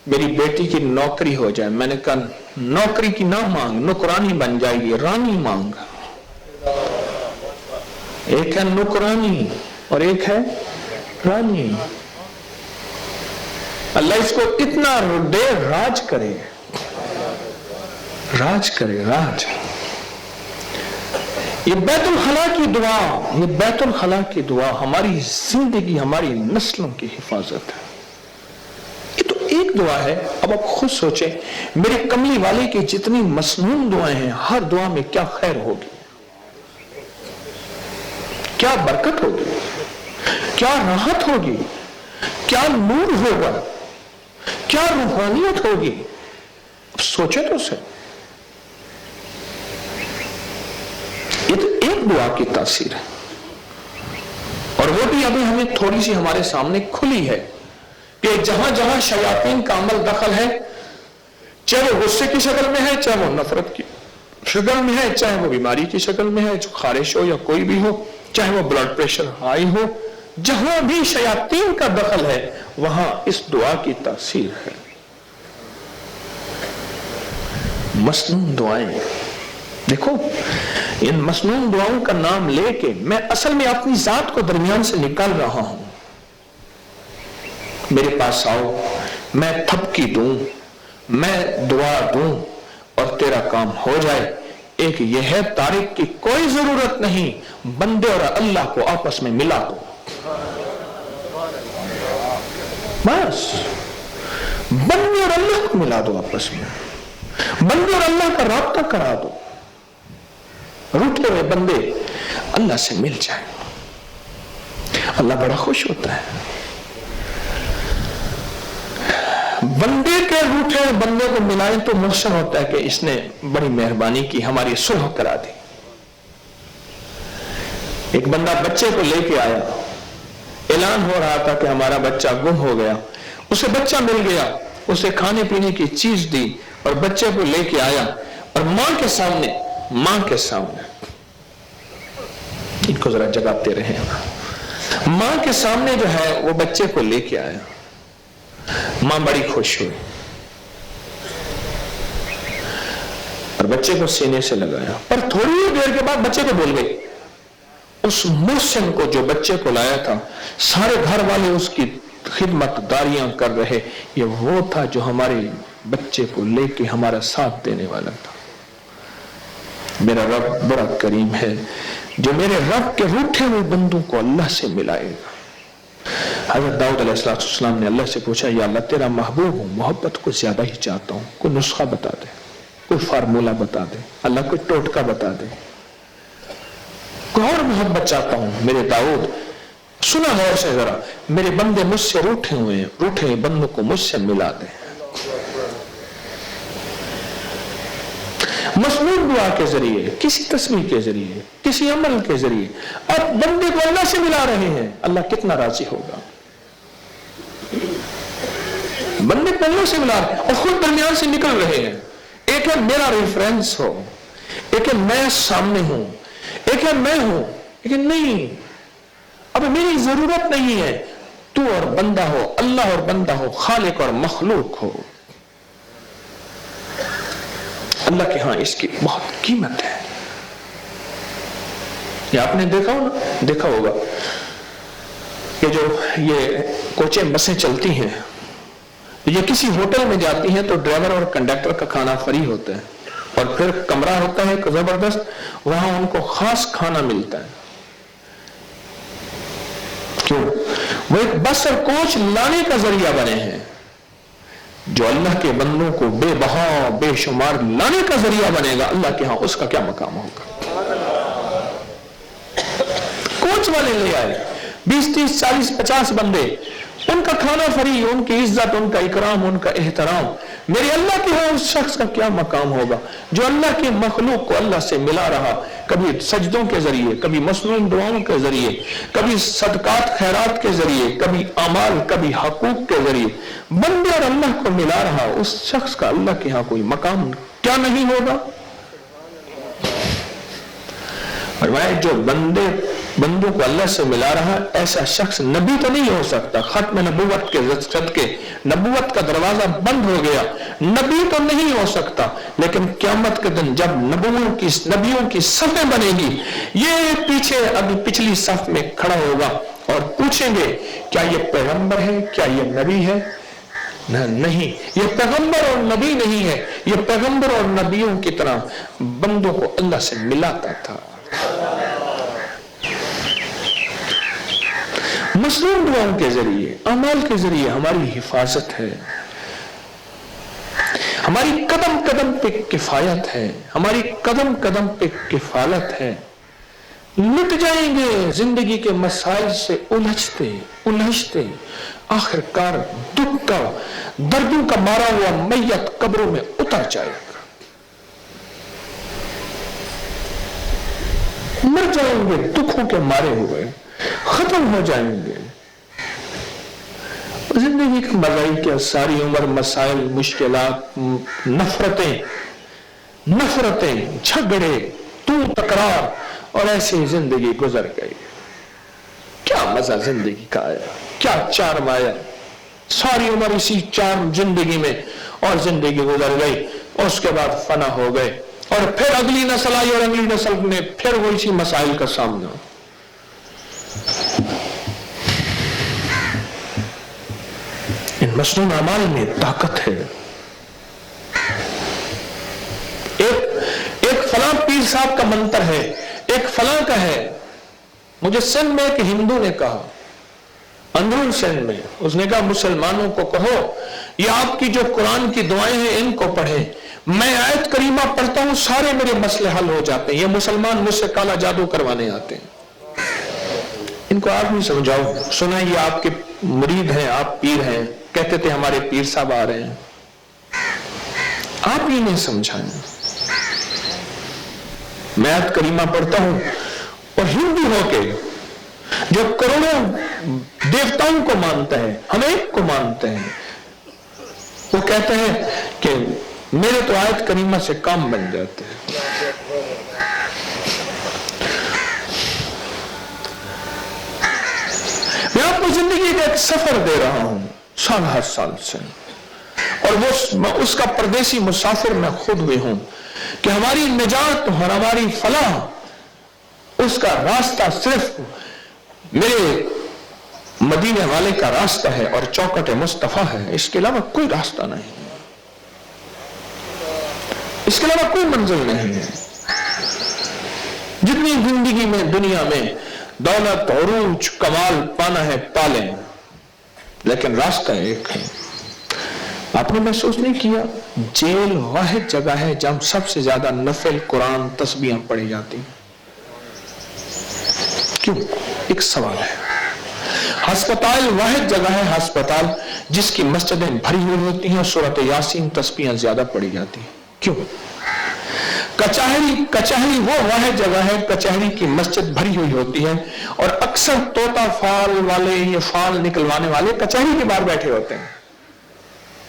मेरी बेटी की नौकरी हो जाए। मैंने कहा नौकरी की ना मांग, नौकरानी बन जाएगी, रानी मांग। एक है नौकरानी और एक है रानी। अल्लाह इसको इतना दे, राज करे, राज करे, राज। ये बैतुल खला की दुआ, ये बैतुल खला की दुआ हमारी जिंदगी, हमारी नस्लों की हिफाजत है। ये तो एक दुआ है। अब आप खुद सोचें, मेरे कमली वाले की जितनी मसनून दुआएं हैं, हर दुआ में क्या खैर होगी, क्या बरकत होगी, क्या राहत होगी, क्या नूर होगा, क्या रूहानियत होगी। सोचे तो सही। ये तो एक दुआ की तासीर है, और वो भी अभी हमें थोड़ी सी हमारे सामने खुली है कि जहां जहां शयातीन का अमल दखल है, चाहे वो गुस्से की शक्ल में है, चाहे वो नफरत की शक्ल में है, चाहे वो बीमारी की शक्ल में है, जो खारिश हो या कोई भी हो, चाहे वो ब्लड प्रेशर हाई हो, जहां भी शयातीन का दखल है वहां इस दुआ की तासीर है। मसनून दुआएं, देखो इन मसनून दुआओं का नाम लेके मैं असल में अपनी जात को दरमियान से निकाल रहा हूं। मेरे पास आओ, मैं थपकी दूं, मैं दुआ दूं और तेरा काम हो जाए। एक यह है, तारीख की कोई जरूरत नहीं, बंदे और अल्लाह को आपस में मिला दो, बस बंदे और अल्लाह को मिला दो आपस में, बंदे और अल्लाह का राब्ता करा दो। रूठे हुए बंदे अल्लाह से मिल जाए, अल्लाह बड़ा खुश होता है। बंदे के रूठे हुए बंदे को मिलाए तो मुहसन होता है कि इसने बड़ी मेहरबानी की, हमारी सुलह करा दी। एक बंदा बच्चे को लेके आया, ऐलान हो रहा था कि हमारा बच्चा गुम हो गया। उसे बच्चा मिल गया, उसे खाने पीने की चीज दी और बच्चे को लेके आया, और मां के सामने इनको जरा जगाते रहे, मां के सामने जो है वो बच्चे को लेके आया। मां बड़ी खुश हुई और बच्चे को सीने से लगाया, पर थोड़ी देर के बाद बच्चे को बोल गई। उस मुहसिन को जो बच्चे को लाया था, सारे घर वाले उसकी खिदमतदारियां कर रहे, ये वो था जो हमारे बच्चे को लेके हमारा साथ देने वाला था। मेरा रब बड़ा करीम है जो मेरे रब के रूठे हुए बंदों को अल्लाह से मिलाएगा। हज़रत दाऊद अलैहिस्सलाम ने अल्लाह से पूछा, या अल्लाह तेरा महबूब हूं, मोहब्बत को ज्यादा ही चाहता हूं, कोई नुस्खा बता दे, कोई फार्मूला बता दे, अल्लाह कोई टोटका बता दे, कोई और मोहब्बत चाहता हूं मेरे दाऊद। सुना गौर से जरा, मेरे बंदे मुझसे रूठे हुए बंदों को मुझसे मिला दे। मसनून दुआ के जरिए, किसी तस्वीर के जरिए, किसी अमल के जरिए आप बंदे को अल्लाह से मिला रहे हैं, अल्लाह कितना राजी होगा। बंदे को अल्लाह से मिला रहे हैं और खुद दरमियान से निकल रहे हैं। एक है मेरा रेफरेंस हो, एक है मैं सामने हूं, एक है मैं हूं, एक है नहीं, अब मेरी जरूरत नहीं है, तू और बंदा हो, अल्लाह और बंदा हो, खालिक और मखलूक हो। अल्लाह के यहां इसकी बहुत कीमत है। ये आपने देखा होगा कि जो ये कोचें बसें चलती हैं, ये किसी होटल में जाती हैं तो ड्राइवर और कंडक्टर का खाना फ्री होता है और फिर कमरा होता है जबरदस्त, वहां उनको खास खाना मिलता है। क्यों? वो एक बस और कोच लाने का जरिया बने हैं। जो अल्लाह के बंदों को बेबहा बेशुमार लाने का जरिया बनेगा, अल्लाह के यहां उसका क्या मकाम होगा। कोच वाले ले आए 20, 30, 40, 50 बंदे, उनका खाना फ्री, उनकी इज्जत, उनका इकराम, उनका एहतराम। मेरे अल्लाह के यहां उस शख्स का क्या मकाम होगा जो अल्लाह के मखलूक को अल्लाह से मिला रहा, कभी सजदों के जरिए, कभी मसनून दुआओं के जरिए, कभी सदकात खैरात के जरिए, कभी अमाल, कभी हकूक के जरिए बंदे और अल्लाह को मिला रहा। उस शख्स का अल्लाह के यहां कोई मकाम क्या नहीं होगा। और वह जो बंदों को अल्लाह से मिला रहा, ऐसा शख्स नबी तो नहीं हो सकता। खत्म नबूवत के सदके नबूवत का दरवाजा बंद हो गया, नबी तो नहीं हो सकता। लेकिन क़यामत के दिन जब नबियों की सफ़ें बनेगी, ये पीछे अभी पिछली सफ में खड़ा होगा और पूछेंगे क्या ये पैगंबर है, क्या ये नबी है? नहीं, ये पैगंबर और नबी नहीं है। ये पैगंबर और नबियों की तरह बंदों को अल्लाह से मिलाता था। मसनून दुआओं के जरिए, अमाल के जरिए हमारी हिफाजत है, हमारी कदम कदम पे किफायत है, हमारी कदम कदम पे किफालत है। लुट जाएंगे जिंदगी के मसाइल से उलझते आखिरकार दुख का, दर्दों का मारा हुआ मैयत कब्रों में उतर जाएगा। मर जाएंगे दुखों के मारे हुए, खत्म हो जाएंगे। जिंदगी का मजा ही क्या, सारी उम्र मसाइल, मुश्किलात, नफरतें, झगड़े, तू तकरार और ऐसी जिंदगी गुजर गई। क्या मजा जिंदगी का आया, क्या चार्म आया। सारी उम्र इसी चार्म जिंदगी में और जिंदगी गुजर गई, और उसके बाद फना हो गए और फिर अगली नस्ल आई और अगली नस्ल ने फिर वो इसी मसाइल का सामना। इन मसनून अमाल में ताकत है। एक फलां पीर साहब का मंत्र है, एक फलां का है। मुझे सिंध में एक हिंदू ने कहा, अंदरून सिंध में, उसने कहा मुसलमानों को कहो ये आपकी जो कुरान की दुआएं हैं इनको पढ़े, मैं आयत करीमा पढ़ता हूं सारे मेरे मसले हल हो जाते हैं। ये मुसलमान मुझसे काला जादू करवाने आते हैं, इनको आप नहीं समझाओ। सुना ये आपके मुरीद हैं, आप पीर हैं, कहते थे हमारे पीर साहब आ रहे हैं, आप ही नहीं समझाएं। मैं आयत करीमा पढ़ता हूं और हिंदू होके जो करोड़ों देवताओं को मानता है, हम एक को मानते हैं, वो कहते हैं कि मेरे तो आयत करीमा से काम बन जाते हैं। मैं आपको जिंदगी का एक सफर दे रहा हूं साल हर साल से, और वो उसका परदेसी मुसाफिर मैं खुद भी हूं कि हमारी निजात और हमारी फलाह उसका रास्ता सिर्फ मेरे मदीने वाले का रास्ता है और चौकट मुस्तफा है। इसके अलावा कोई रास्ता नहीं, इसके अलावा कोई मंजिल नहीं है। जितनी जिंदगी में दुनिया में दौलत अरूज कमाल पाना है पालें, लेकिन रास्ता एक है। आपने महसूस नहीं किया जेल वाहिद जगह है जहां सबसे ज्यादा नफल कुरान तस्बीहां पढ़ी जाती हैं? क्यों? एक सवाल है। अस्पताल वाहिद जगह है, अस्पताल जिसकी मस्जिदें भरी हुई होती हैं, सूरत यासीन तस्बीहां ज्यादा पढ़ी जाती हैं। क्यों? کچہری وہ واحد جگہ ہے، کچہری کی مسجد بھری ہوئی ہوتی ہے اور اکثر طوطا فال والے، یہ فال نکلوانے والے کچہری کے باہر بیٹھے ہوتے ہیں.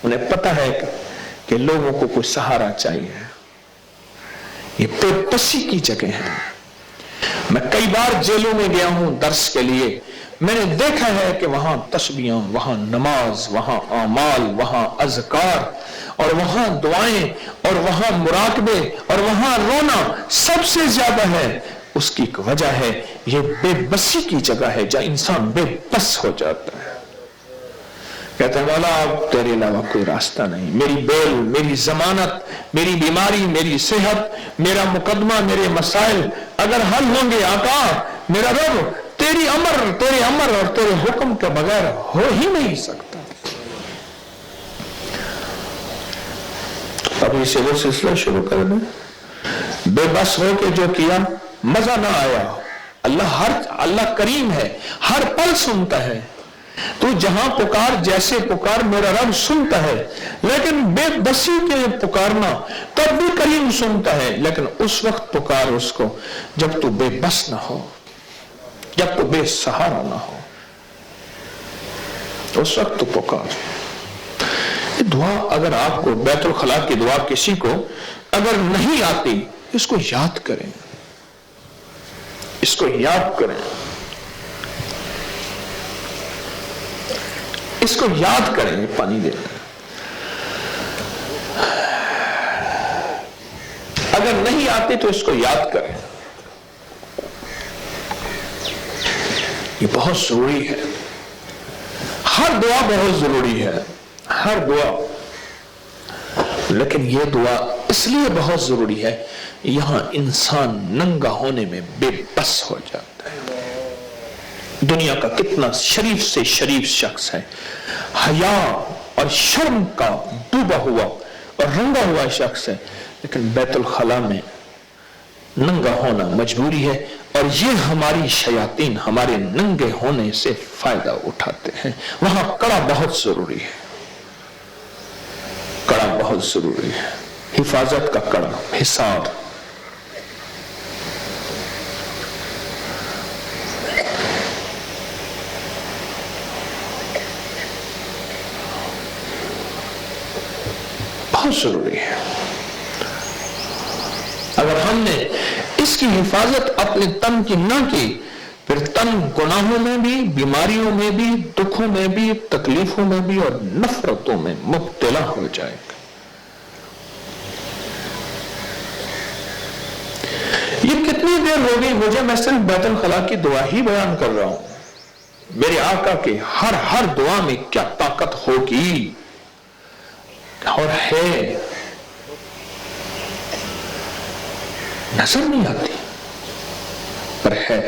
انہیں پتا ہے کہ لوگوں کو کوئی سہارا چاہیے. یہ بے بسی کی جگہ ہے. میں کئی بار جیلوں میں گیا ہوں درس کے لیے. میں نے دیکھا ہے کہ وہاں تسبیحاں، وہاں نماز، وہاں اعمال، وہاں اذکار اور وہاں دعائیں اور وہاں مراقبے اور وہاں رونا سب سے زیادہ ہے. اس کی ایک وجہ ہے یہ بے بسی کی جگہ ہے جہاں انسان بے بس ہو جاتا ہے. کہتے ہیں مولا اب تیرے علاوہ کوئی راستہ نہیں. میری بیل، میری ضمانت، میری بیماری، میری صحت، میرا مقدمہ، میرے مسائل اگر حل ہوں گے آقا میرا رب، تیرے امر اور تیرے حکم کے بغیر ہو ہی نہیں سکتا. ابھی سے وہ سلسلہ شروع کر دیں. بے بس ہو کے جو کیا مزہ نہ آیا. اللہ کریم ہے، ہر پل سنتا ہے. تو جہاں پکار جیسے پکار میرا رب سنتا ہے، لیکن بے بسی کے پکارنا تب بھی کریم سنتا ہے. لیکن اس وقت پکار اس کو جب تو بے بس نہ ہو، جب تو بے سہارا نہ ہو، اس وقت تو پکار. یہ دعا اگر آپ کو بیت الخلا کی دعا کسی کو اگر نہیں آتی، اس کو یاد کریں، اس کو یاد کریں، اس کو یاد کریں. پانی دے اگر نہیں آتے تو اس کو یاد کریں. یہ بہت ضروری ہے. ہر دعا بہت ضروری ہے، ہر دعا. لیکن یہ دعا اس لیے بہت ضروری ہے یہاں انسان ننگا ہونے میں بے بس ہو جاتا ہے. دنیا کا کتنا شریف سے شریف شخص ہے، حیا اور شرم کا ڈوبا ہوا اور رنگا ہوا شخص ہے، لیکن بیت الخلا میں ننگا ہونا مجبوری ہے. اور یہ ہماری شیاطین ہمارے ننگے ہونے سے فائدہ اٹھاتے ہیں. وہاں کڑا بہت ضروری ہے، کڑا بہت ضروری ہے. حفاظت کا کڑا، حصار. بہت ضروری ہے. اگر ہم نے اس کی حفاظت اپنے تن کی نہ کی، پھر تن گناہوں میں بھی، بیماریوں میں بھی، دکھوں میں بھی، تکلیفوں میں بھی اور نفرتوں میں مبتلا ہو جائے گا. یہ کتنی دیر ہو گئی مجھے، میں صرف بیت الخلا کی دعا ہی بیان کر رہا ہوں. میرے آقا کے ہر دعا میں کیا طاقت ہوگی اور ہے، نظر نہیں آتی پر ہے.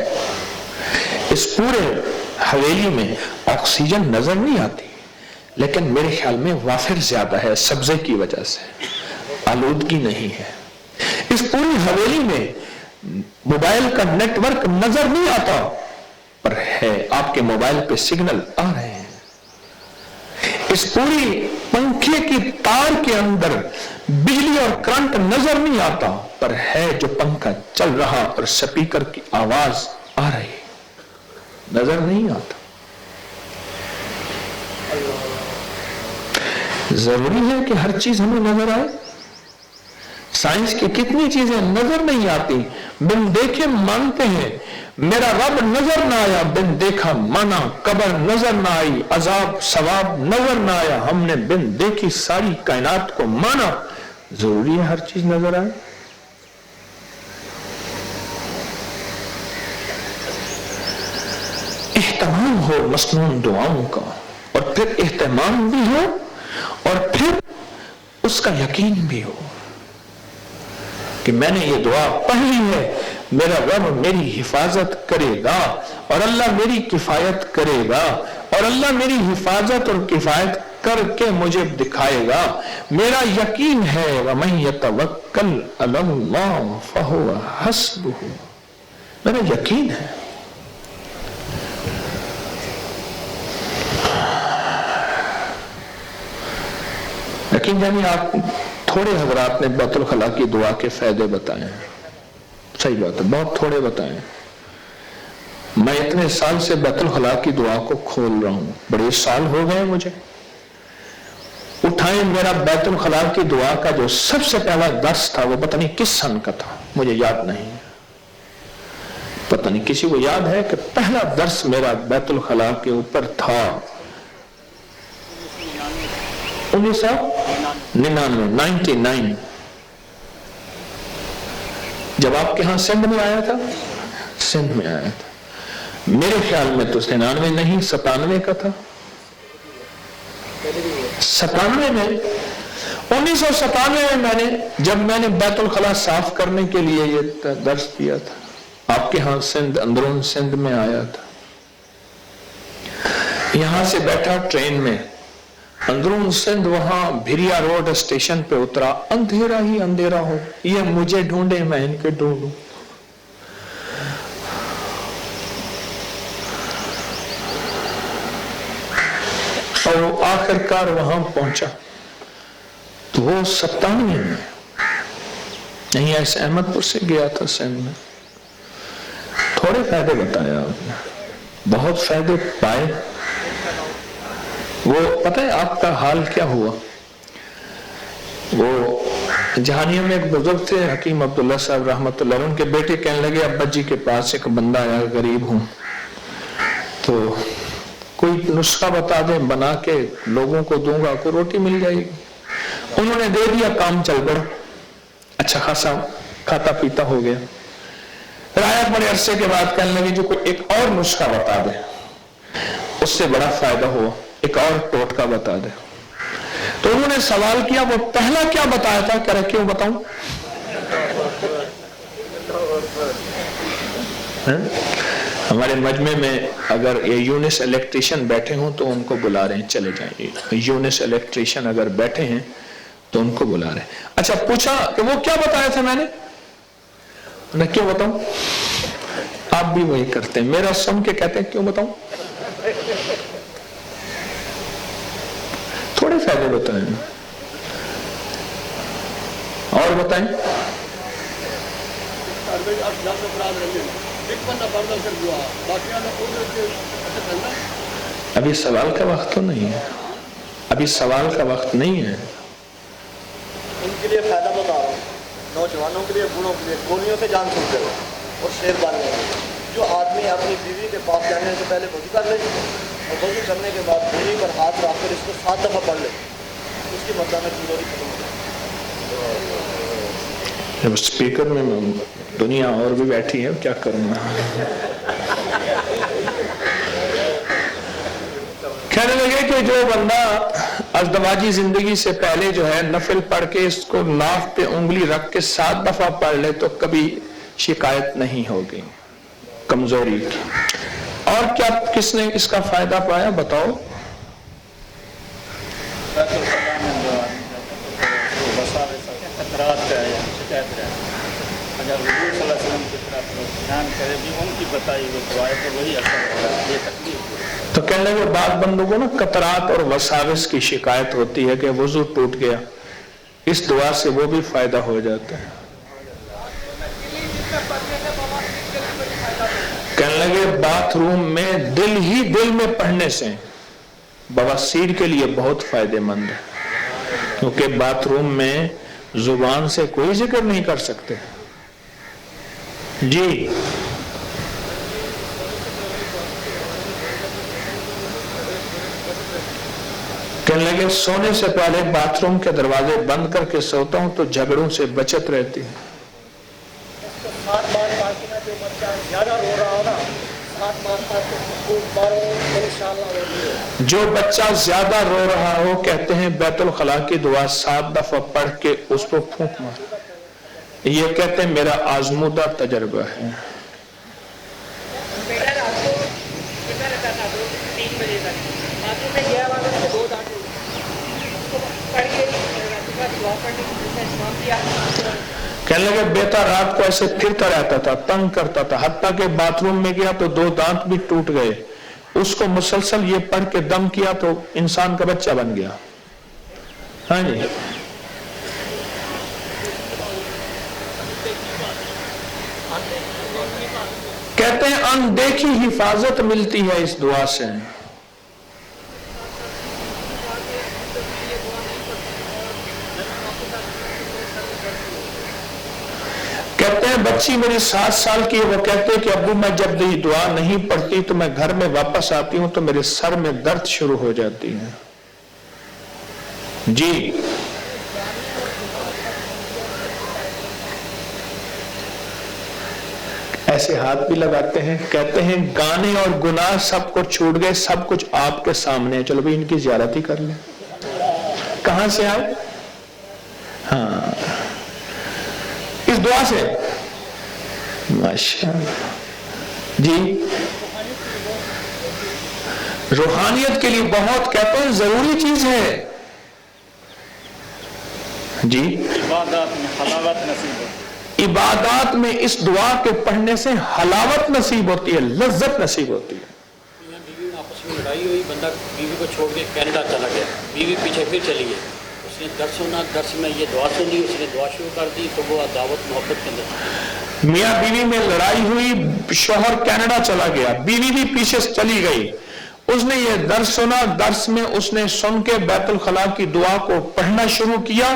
اس پورے حویلی میں آکسیجن نظر نہیں آتی، لیکن میرے خیال میں وافر زیادہ ہے سبزے کی وجہ سے، آلودگی نہیں ہے. اس پوری حویلی میں موبائل کا نیٹ ورک نظر نہیں آتا پر ہے، آپ کے موبائل پہ سگنل آ رہے ہیں. اس پوری پنکھے کی تار کے اندر بجلی اور کرنٹ نظر نہیں آتا پر ہے، جو پنکھا چل رہا اور سپیکر کی آواز آ رہی، نظر نہیں آتا. ضروری ہے کہ ہر چیز ہمیں نظر آئے. سائنس کی کتنی چیزیں نظر نہیں آتی، بن دیکھے مانتے ہیں. میرا رب نظر نہ آیا، بن دیکھا مانا. قبر نظر نہ آئی، عذاب ثواب نظر نہ آیا، ہم نے بن دیکھی ساری کائنات کو مانا. ضروری ہے ہر چیز نظر آئے. اہتمام ہو مسنون دعاؤں کا، اور پھر اہتمام بھی ہو اور پھر اس کا یقین بھی ہو کہ میں نے یہ دعا پڑھ لی ہے، میرا رب میری حفاظت کرے گا اور اللہ میری کفایت کرے گا اور اللہ میری حفاظت اور کفایت کر کے مجھے دکھائے گا. میرا یقین ہے وَمَن يَتَوَكَّلْ عَلَى اللَّهِ فَهُوَ حَسْبُهُ. میرا یقین ہے. یقین یعنی آپ थोड़े हजरात ने बैतुल खला की दुआ के फायदे बताए हैं, सही बात है, बहुत थोड़े बताए। मैं इतने साल से बैतुल खला की दुआ को खोल रहा हूं, बड़े साल हो गए मुझे। उठाए मेरा बैतुल खला की दुआ का जो सबसे पहला दर्स था वो पता नहीं किस सन का था, मुझे याद नहीं। पता नहीं किसी को याद है कि पहला दर्स मेरा बैतुल खला के ऊपर था 1999 जब आपके यहां सिंध में आया था, सिंध में आया था। मेरे ख्याल में तो 99 नहीं 97 का था, 97 में 1997 में जब मैंने बैतुल खला साफ करने के लिए ये दर्स दिया था, आपके यहां सिंध अंदरून सिंध में आया था। यहां से बैठा ट्रेन में अंदरून सिंध, वहां भिरिया रोड स्टेशन पे उतरा, अंधेरा ही अंधेरा हो, ये मुझे ढूंढे मैं इनके ढूंढूं। और वो आखिरकार वहां पहुंचा तो वो 97 में नहीं ऐसे अहमदपुर से गया था सिंध में। थोड़े फायदे बताए आपने, बहुत फायदे पाए। वो पता है आपका हाल क्या हुआ? वो जहानिया में एक बुजुर्ग थे हकीम अब्दुल्ला साहब रहमतुल्लाह, उनके बेटे कहने लगे अब्बा जी के पास एक बंदा आया, गरीब हूं, तो कोई नुस्खा बता दें, बना के लोगों को दूंगा, कोई रोटी मिल जाएगी। उन्होंने दे दिया, काम चल पड़ा, अच्छा खासा खाता पीता हो गया। राया बड़े अरसे के बाद कहने लगी जो कोई एक और नुस्खा बता दे, उससे बड़ा फायदा हुआ, एक और टोटका बता दे। तो उन्होंने सवाल किया, वो पहला क्या बताया था? कह रहे क्यों बताऊं? हमारे मजमे में अगर ये यूनिस इलेक्ट्रिशियन बैठे हों तो उनको बुला रहे हैं, चले जाइए। यूनिस इलेक्ट्रिशियन अगर बैठे हैं तो उनको बुला रहे हैं। अच्छा, पूछा कि वो क्या बताया था मैंने? मैं क्यों बताऊं? आप भी वही करते हैं, मेरा सुन के कहते हैं क्यों बताऊं? थोड़े फायदे बताएं और बताएं। अभी सवाल का वक्त तो नहीं है, अभी सवाल का वक्त नहीं है। उनके लिए फायदा बता रहा हूँ, नौजवानों के लिए, बूढ़ों के लिए, गोलियों से जान छूट जाए और शेर बांधने। जो आदमी अपनी बीवी के पास जाने से पहले वजू कर ले और वजू करने के बाद बीवी पर हाथ रख कर इसको 7 दफा पढ़ ले, उसकी मतलब में कमजोरी खत्म हो जाए। जब स्पीकर में दुनिया और भी बैठी है, क्या करूंगा? कहने लगे कि जो बंदा अज़दवाजी जिंदगी से पहले जो है नफिल पढ़ के इसको नाफ पे उंगली रख के 7 दफा पढ़ ले तो कभी शिकायत नहीं होगी कमजोरी की। और क्या किसने इसका फायदा पाया बताओ? तो कहने लगे बाद बंदों को ना कतरात और वसाविस की शिकायत होती है कि वजू टूट गया, इस दुआ से वो भी फायदा हो जाता है। कहने लगे बाथरूम में दिल ही दिल में पढ़ने से बवासीर के लिए बहुत फायदेमंद है, क्योंकि बाथरूम में जुबान से कोई जिक्र नहीं कर सकते जी। कहने लगे सोने से पहले बाथरूम के दरवाजे बंद करके सोता हूं तो झगड़ों से बचत रहती है। जो बच्चा ज्यादा रो रहा हो कहते हैं बैतुल खला की दुआ 7 दफा पढ़ के उस पर फूंक मार। ये कहते हैं मेरा आजमूदा तजर्बा है। कहने लगे बेटा रात को ऐसे फिरता रहता था, तंग करता था, हत्ता के बाथरूम में गया तो 2 दांत भी टूट गए। उसको मुसलसल ये पढ़ के दम किया तो इंसान का बच्चा बन गया। हाँ जी। کہتے ہیں اندیکھی حفاظت ملتی ہے اس دعا سے. کہتے ہیں بچی میری 7 سال کی ہے، وہ کہتے ہیں کہ ابو میں جب یہ دعا نہیں پڑھتی تو میں گھر میں واپس آتی ہوں تو میرے سر میں درد شروع ہو جاتی ہے. جی ایسے ہاتھ بھی لگاتے ہیں. کہتے ہیں گانے اور گناہ سب کچھ چھوٹ گئے، سب کچھ آپ کے سامنے ہے، چلو بھی ان کی زیارت ہی کر لیں. کہاں سے آئے؟ ہاں اس دعا سے. ماشاءاللہ جی روحانیت کے لیے بہت کہتے ہیں ضروری چیز ہے. جی عبادات میں حلاوت نصیب ہے. عبادات میں اس دعا کے پڑھنے سے حلاوت نصیب ہوتی ہے، لذت نصیب ہوتی ہے. بیوی میں آپس میں لڑائی ہوئی، بندہ بیوی کو چھوڑ کے کینیڈا چلا گیا، بیوی پیچھے پھر چلی گئی، اس نے درس سنا، درس میں یہ دعا سنی، اس نے دعا شروع کر دی تو وہ دعوت محبت کے اندر. میاں بیوی میں لڑائی ہوئی، شوہر کینیڈا چلا گیا، بیوی بھی پیچھے چلی گئی، اس نے یہ درس سنا، درس میں اس نے سن کے بیت الخلاء کی دعا کو پڑھنا شروع کیا،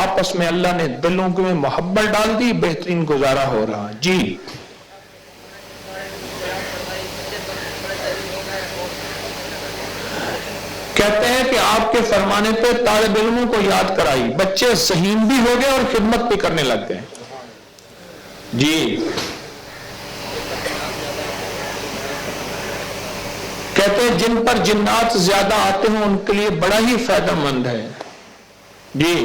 آپس میں اللہ نے دلوں میں محبت ڈال دی، بہترین گزارا ہو رہا. جی کہتے ہیں کہ آپ کے فرمانے پہ طالب علموں کو یاد کرائی، بچے ذہین بھی ہو گئے اور خدمت بھی کرنے لگ گئے. جی کہتے ہیں جن پر جنات زیادہ آتے ہیں ان کے لیے بڑا ہی فائدہ مند ہے. جی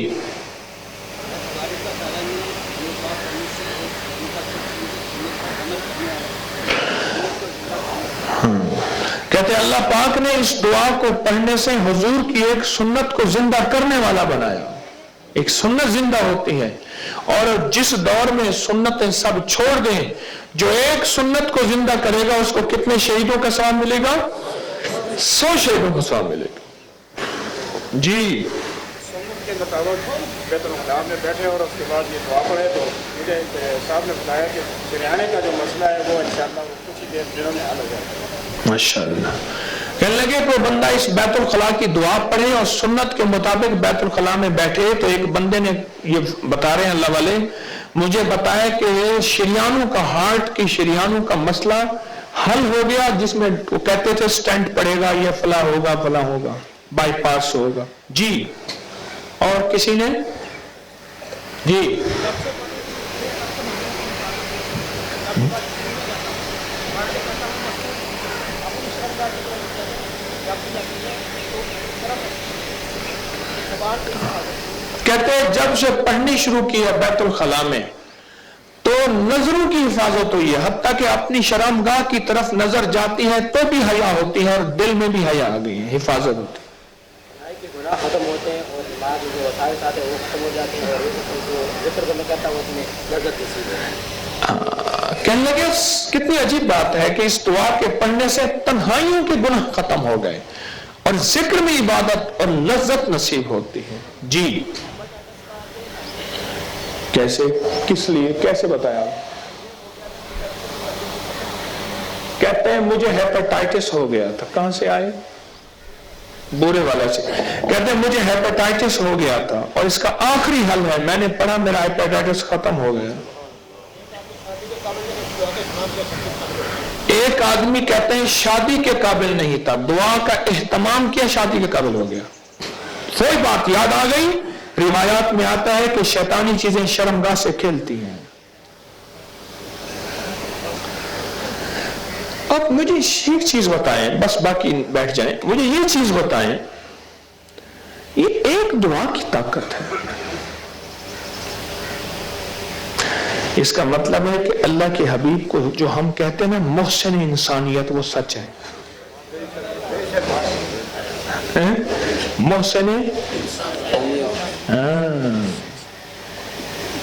کہتے ہیں اللہ پاک نے اس دعا کو پڑھنے سے حضور کی ایک سنت کو زندہ کرنے والا بنایا. ایک سنت زندہ ہوتی ہے، اور جس دور میں سنتیں سب چھوڑ دیں، جو ایک سنت کو زندہ کرے گا اس کو کتنے شہیدوں کا ثواب ملے گا؟ 100 شہیدوں کا ثواب ملے گا. جی سنت کے مطابق بیت الخلاء میں بیٹھے اور اس کے بعد یہ دعا پڑھے تو مجھے صاحب نے بتایا کہ بریانے کا جو مسئلہ ہے وہ انشاءاللہ کچھ ہی دنوں میں حل ہو جائے گا. ماشاءاللہ. کہنے لگے کوئی بندہ اس بیت الخلاء کی دعا پڑھے اور سنت کے مطابق بیت الخلاء میں بیٹھے، تو ایک بندے نے یہ بتا رہے ہیں اللہ والے، مجھے بتایا کہ شریانوں کا، ہارٹ کی شریانوں کا مسئلہ حل ہو گیا، جس میں وہ کہتے تھے سٹینٹ پڑے گا، یہ فلاں ہوگا فلاں ہوگا، بائی پاس ہوگا. جی اور کسی نے جی کہتے ہیں جب سے پڑھنی شروع کی ہے بیت الخلاء میں تو نظروں کی حفاظت ہوئی ہے، حتیٰ کہ اپنی شرمگاہ کی طرف نظر جاتی ہے تو بھی حیا ہوتی ہے، اور دل میں بھی حیا آ گئی ہے، حفاظت ہوتی ہے. گناہ ختم ہوتے ہیں اور بعد جو وسائل آتے ہیں وہ ختم ہو جاتے ہیں، اور جو ذکر کرنا کہتا ہے وہ اپنے لذت نصیب ہے. کہنے لگے کتنی عجیب بات ہے کہ اس دعا کے پڑھنے سے تنہائیوں کے گناہ ختم ہو گئے اور ذکر میں عبادت اور لذت نصیب ہوتی ہے. جی کیسے، کس لیے، کیسے بتایا؟ کہتے ہیں مجھے ہیپاٹائٹس ہو گیا تھا. کہاں سے آئے؟ بورے والا سے. کہتے ہیں مجھے ہیپاٹائٹس ہو گیا تھا اور اس کا آخری حل ہے، میں نے پڑھا میرا ہیپاٹائٹس ختم ہو گیا. ایک آدمی کہتے ہیں شادی کے قابل نہیں تھا، دعا کا اہتمام کیا، شادی کے قابل ہو گیا. کوئی بات یاد آ گئی. روایات میں آتا ہے کہ شیطانی چیزیں شرمگاہ سے کھیلتی ہیں. اب مجھے ایک چیز بتائیں، بس باقی بیٹھ جائیں، مجھے یہ چیز بتائیں، یہ ایک دعا کی طاقت ہے. اس کا مطلب ہے کہ اللہ کے حبیب کو جو ہم کہتے ہیں نا محسن انسانیت، وہ سچ ہے. محسن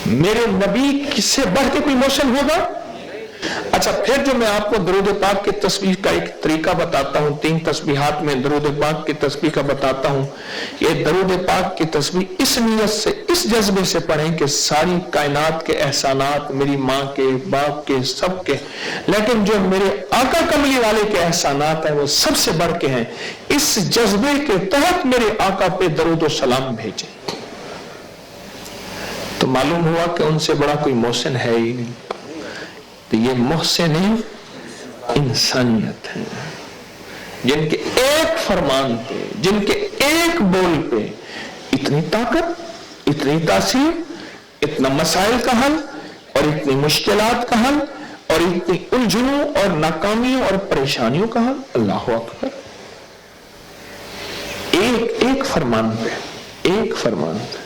میرے نبی کس سے بڑھ کے کوئی محسن ہوگا؟ अच्छा, फिर जो मैं आपको दरूद पाक की तस्बीह का एक तरीका बताता हूं, 3 तस्बीहात में दरूद पाक की तस्बीह का बताता हूं। ये दरूद पाक की तस्बीह इस नियत से, इस जज्बे से पढ़ें कि सारी कायनात के एहसानात मेरी माँ के, बाप के, सब के, लेकिन जो मेरे आका कमली वाले के एहसानात हैं वो सबसे बढ़ के हैं। इस जज्बे के तहत मेरे आका पे दरूद और सलाम भेजे। तो मालूम हुआ कि उनसे बड़ा कोई मोहसिन है ही नहीं। तो ये मोहसिन इंसानियत है, जिनके एक फरमान पे, जिनके एक बोल पे इतनी ताकत, इतनी तासीर, इतना मसाइल का हल और इतनी मुश्किलात का हल और इतनी उलझनों और नाकामियों और परेशानियों का हल। अल्लाह अकबर। एक फरमान पे, एक फरमान पे।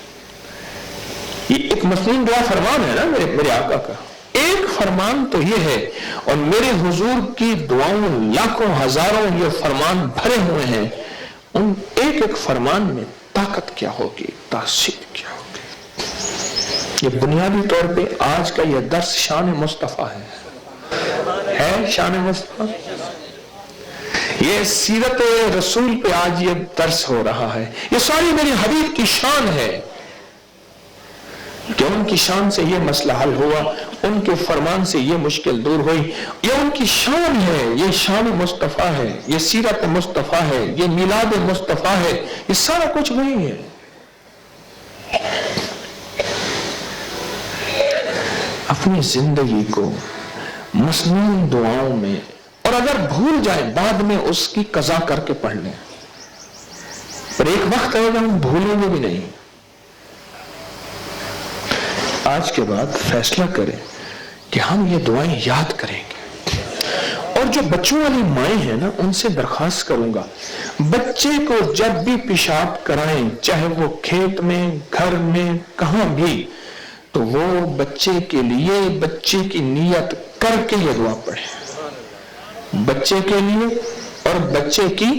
ये एक मसनून दुआ फरमान है ना मेरे आका का। एक फरमान तो ये है, और मेरे हुजूर की दुआओं लाखों हजारों ये फरमान भरे हुए हैं। उन एक एक फरमान में ताकत क्या होगी, तासीर क्या होगी। ये बुनियादी तौर पे आज का ये दर्स शान मुस्तफा है शान मुस्तफा। ये सीरत रसूल पे आज ये दर्स हो रहा है। ये सारी मेरी हबीब की शान है कि उनकी शान से ये मसला हल हुआ, उनके फरमान से ये मुश्किल दूर हुई। ये उनकी शान है, ये शान मुस्तफा है, ये सीरत मुस्तफा है, ये मिलाद मुस्तफा है, ये सारा कुछ वही है। अपनी जिंदगी को मसनून दुआओं में, और अगर भूल जाए बाद में उसकी कज़ा करके पढ़ लें, पर एक वक्त आएगा हम भूलेंगे भी नहीं। आज के बाद फैसला करें कि हम ये दुआएं याद करेंगे। और जो बच्चों वाली माएँ हैं ना, उनसे दरखास्त करूंगा, बच्चे को जब भी पेशाब कराएं, चाहे वो खेत में, घर में, कहां भी, तो वो बच्चे के लिए, बच्चे की नियत करके ये दुआ पढ़े। बच्चे के लिए और बच्चे की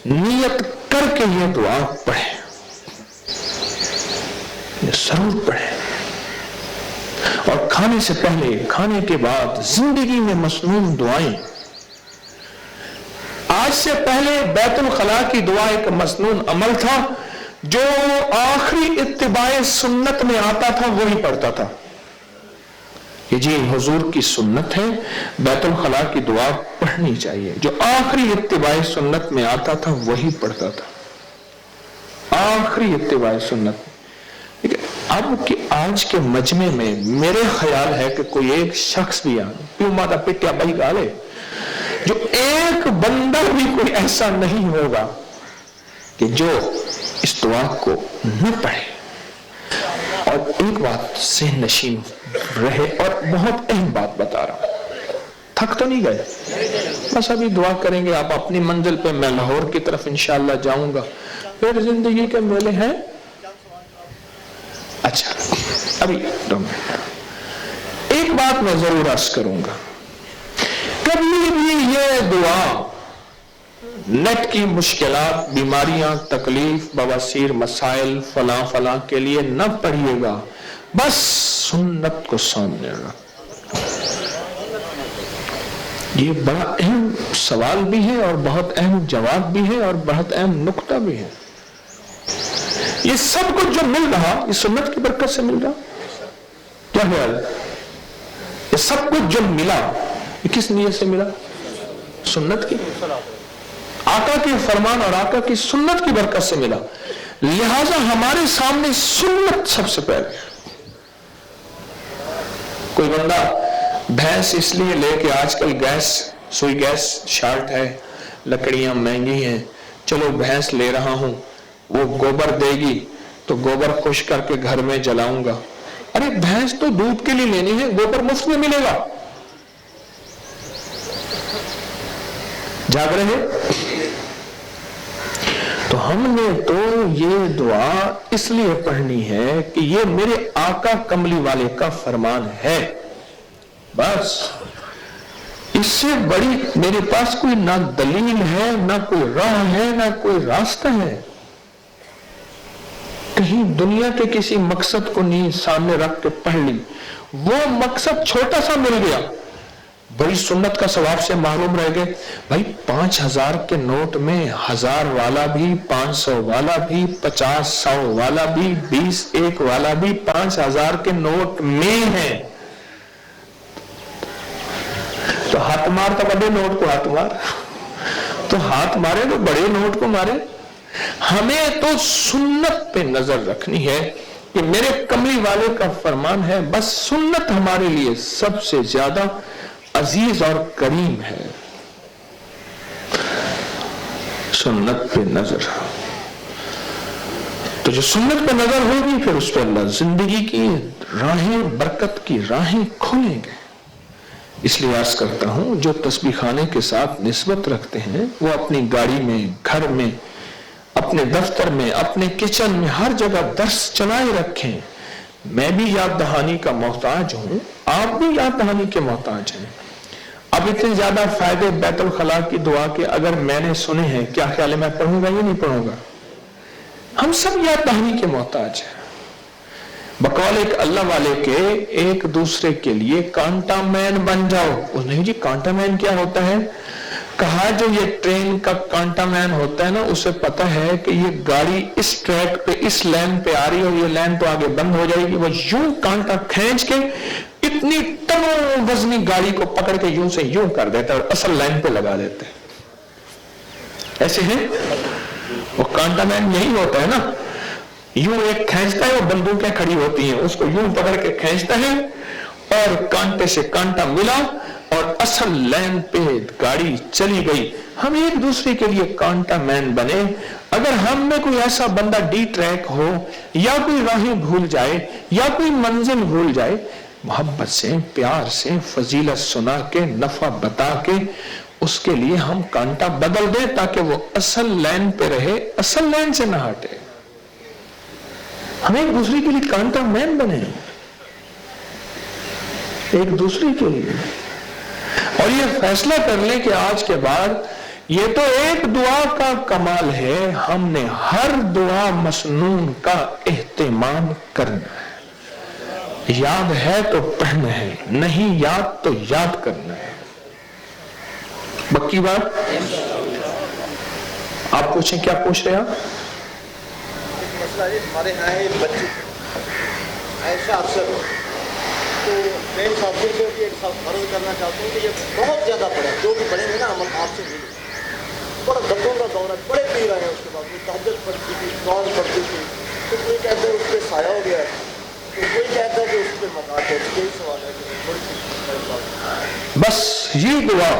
नियत करके ये दुआ पढ़े, ये जरूर पढ़े। और खाने से पहले, खाने के बाद, जिंदगी में मसनून दुआएं। आज से पहले बैतुल खला की दुआ एक मसनून अमल था, जो आखिरी इत्तिबाए सुन्नत में आता था वही पढ़ता था। कि जी हुजूर की सुन्नत है, बैतुल खला की दुआ पढ़नी चाहिए। जो आखिरी इत्तिबाए सुन्नत में आता था वही पढ़ता था, आखिरी इत्तिबाए सुन्नत। अब कि आज के मजमे में मेरे ख्याल है कि कोई एक शख्स भी प्यू माता पिटिया बही गाले, जो एक बंदा भी कोई ऐसा नहीं होगा कि जो इस दुआ को न पढ़े और एक बात से नशीन रहे। और बहुत अहम बात बता रहा हूं, थक तो नहीं गए, बस अभी दुआ करेंगे आप अपनी मंजिल पे, मैं लाहौर की तरफ इंशाअल्लाह जाऊंगा, फिर जिंदगी के मेले हैं। अच्छा, अभी 2 मिनट एक बात मैं जरूर अर्ज करूंगा, कभी भी ये दुआ नेट की मुश्किलात, बीमारियां, तकलीफ, बवासीर, मसाइल, फला फला के लिए न पढ़िएगा, बस सुन्नत को सामने रख। ये बड़ा अहम सवाल भी है और बहुत अहम जवाब भी है और बहुत अहम नुक्ता भी है। ये सब कुछ जो मिल रहा, ये सुन्नत की बरकत से मिल रहा। क्या ख्याल है? ये सब कुछ जो मिला, ये किस नियत से मिला? सुन्नत की, आका के फरमान और आका की सुन्नत की बरकत से मिला। लिहाजा हमारे सामने सुन्नत सबसे पहले। कोई बंदा भैंस इसलिए लेके, आजकल गैस, सुई गैस शार्ट है, लकड़ियां महंगी हैं, चलो भैंस ले रहा हूं, वो गोबर देगी तो गोबर खुश करके घर में जलाऊंगा। अरे भैंस तो दूध के लिए लेनी है, गोबर मुफ्त में मिलेगा। जाग रहे? तो हमने तो ये दुआ इसलिए पढ़नी है कि ये मेरे आका कमली वाले का फरमान है, बस। इससे बड़ी मेरे पास कोई ना दलील है, ना कोई राह है, ना कोई रास्ता है। कहीं दुनिया के किसी मकसद को नहीं सामने रख के पढ़ ली, वो मकसद छोटा सा मिल गया, बड़ी सुन्नत का सवाब से मालूम रह गए। भाई 5000 के नोट में 1000 वाला भी, 500 वाला भी, 50 100 वाला भी, 20 1 वाला भी 5000 के नोट में है। तो हाथ मार तो बड़े नोट को हाथ मार, तो हाथ मारे तो बड़े नोट को मारे। हमें तो सुन्नत पे नजर रखनी है कि मेरे कमली वाले का फरमान है, बस सुन्नत हमारे लिए सबसे ज्यादा अजीज और करीम है। सुन्नत पे नजर, तो जो सुन्नत पे नजर होगी फिर उस पर अल्लाह जिंदगी की राहें, बरकत की राहें खोलेंगे। इसलिए अर्ज करता हूं, जो तस्बीह खाने के साथ निस्बत रखते हैं वो अपनी गाड़ी में, घर में, अपने दफ्तर में, अपने किचन में, हर जगह दर्स चलाए रखें। मैं भी याद दहानी का मोहताज हूं, आप भी याद दहानी के मोहताज हैं। अब इतने ज्यादा फायदे बैतुल खला की दुआ के अगर मैंने सुने हैं, क्या ख्याल है मैं पढ़ूंगा या नहीं पढ़ूंगा? हम सब याद दहानी के मोहताज हैं। बकौल एक अल्लाह वाले के एक दूसरे के लिए कांटा मैन बन जाओ। उसने जी कांटा मैन क्या होता है? कहा जो ये ट्रेन का कांटा मैन होता है ना, उसे पता है कि ये गाड़ी इस ट्रैक पे, इस लाइन पे आ रही है और ये लाइन तो आगे बंद हो जाएगी। वो यूं कांटा खींच के इतनी टनों वजनी गाड़ी को पकड़ के यूं से यूं कर देता है और असल लाइन पे लगा देते हैं। ऐसे है वो कांटा मैन, यही होता है ना। यूं एक खींचता है, वो बंदूकें खड़ी होती हैं, उसको यूं पकड़ के खींचता है और कांटे से कांटा मिला और असल लाइन पे गाड़ी चली गई। हम एक दूसरे के लिए कांटा मैन बने। अगर हम में कोई ऐसा बंदा डी ट्रैक हो, या कोई राहें भूल जाए, या कोई मंजिल भूल जाए, मोहब्बत से, प्यार से, फजीलत सुना के, नफा बता के उसके लिए हम कांटा बदल दें ताकि वो असल लाइन पे रहे, असल लाइन से ना हटे। हम एक दूसरे के लिए कांटा मैन बने, एक दूसरे के लिए, और ये फैसला कर लें कि आज के बाद ये तो एक दुआ का कमाल है, हमने हर दुआ मसनून का एहतमाम करना है। याद है तो पढ़ना है, नहीं याद तो याद करना है। बक्की बात आप पूछें, क्या पूछ रहे आप? मसला ये हमारे यहाँ है बच्चे ऐसा अफसर हो, तो मैं इस अफसर को एक अर्ज करना चाहता हूँ कि ये बहुत ज़्यादा पढ़े, जो भी पढ़ेंगे ना अमल आपसे मिले। बड़ा दर्दों का दौर है, बड़े पी रहे हैं, उसके बाद वो तहज्जुद पढ़ती थी, नमाज पढ़ती थी, तो कोई कहता है उस पर साया हो गया है, तो कोई कहता है कि उस पर मकान है। यही सवाल है कि थोड़ी बस ये दुआ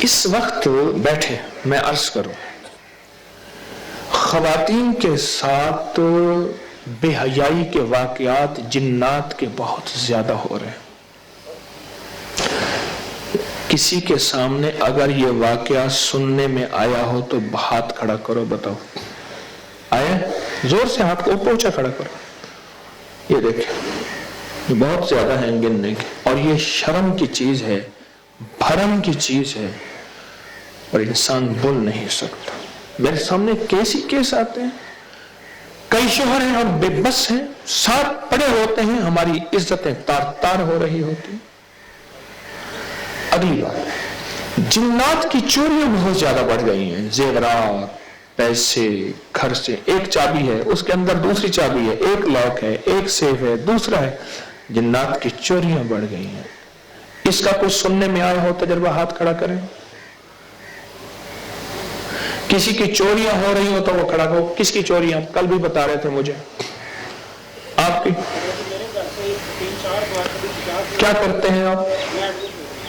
इस वक्त बैठे मैं अर्ज करूं, खवातीन के साथ बेहयाई के वाकयात जिन्नात के बहुत ज्यादा हो रहे हैं। किसी के सामने अगर ये वाकया सुनने में आया हो तो हाथ खड़ा करो, बताओ आया? जोर से हाथ को पोंछा खड़ा करो। ये देखिए, ये बहुत ज्यादा है गिनने के, और ये शर्म की चीज है, भरम की चीज है, और इंसान बोल नहीं सकता। मेरे सामने कैसी केस आते हैं, कई शोहर हैं हम बेबस हैं, साथ पड़े होते हैं, हमारी इज्जतें तार तार हो रही होती। अगली बात, जिन्नात की चोरियां बहुत ज्यादा बढ़ गई हैं। जेवरात, पैसे, घर से एक चाबी है, उसके अंदर दूसरी चाबी है, एक लॉक है, एक सेफ है, दूसरा है। जिन्नात की चोरियां बढ़ गई हैं। इसका कुछ सुनने में आया हो तजुर्बा, हाथ खड़ा करें। किसी की चोरियां हो रही हो तो वो खड़ा करो। किसकी चोरियां? कल भी बता रहे थे मुझे आपकी। क्या करते हैं आप?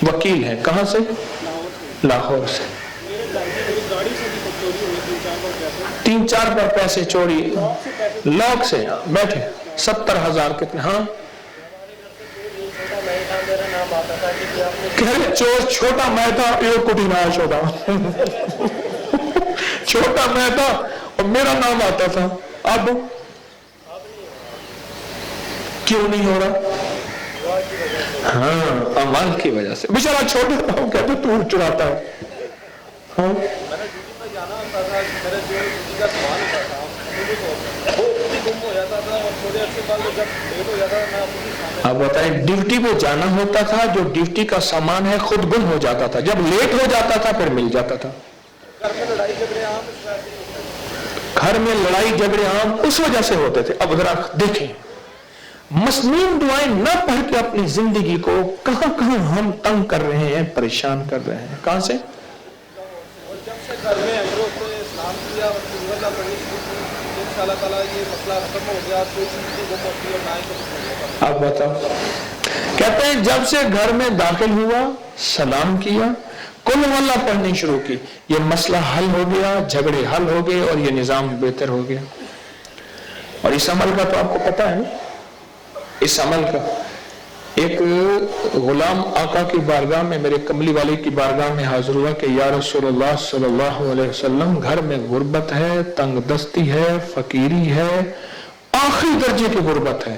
वकील हैं। कहां से? लाहौर से। 3-4 बार पैसे चोरी, लॉक से बैठे 70,000 कितने? हाँ, चोर छोटा मैं था, एक कोटी ना छोटा छोटा मैं था और मेरा नाम आता था। अब क्यों नहीं हो रहा? हाँ, अमाल की वजह से। बेचारा छोटा था, वो कहते तू चुराता है। हाँ, थोड़े अच्छे बाद जब लेट हो जाता मैं अपनी सामने अब बताएं, ड्यूटी पे जाना होता था, जो ड्यूटी का सामान है खुद गुम हो जाता था, जब लेट हो जाता था फिर मिल जाता था। घर में लड़ाई झगड़े आम घर में लड़ाई झगड़े आम उस वजह से होते थे। अब जरा देखें, मसनून दुआएं न पढ़ के अपनी जिंदगी को कहां कहां हम तंग कर रहे हैं, परेशान कर रहे हैं। कहां से? और जब से घर में हजरत ने इस्लाम किया और दुआ पढ़ी इंशाअल्लाह ताला ये मसला खत्म हो गया, कोई चीज नहीं गुम होती और ना ही कुछ। आप बताओ। कहते हैं जब से घर में दाखिल हुआ, सलाम किया, कुल वल्लाह पढ़नी शुरू की, ये मसला हल हो गया, झगड़े हल हो गए और ये निजाम बेहतर हो गया। और इस अमल का तो आपको पता है, इस अमल का एक गुलाम आका की बारगाह में, मेरे कमली वाले की बारगाह में हाजिर हुआ कि या रसूलुल्लाह सल्लल्लाहु अलैहि वसल्लम, घर में गुर्बत है, तंग दस्ती है, फकीरी है, आखिरी दर्जे की गुर्बत है।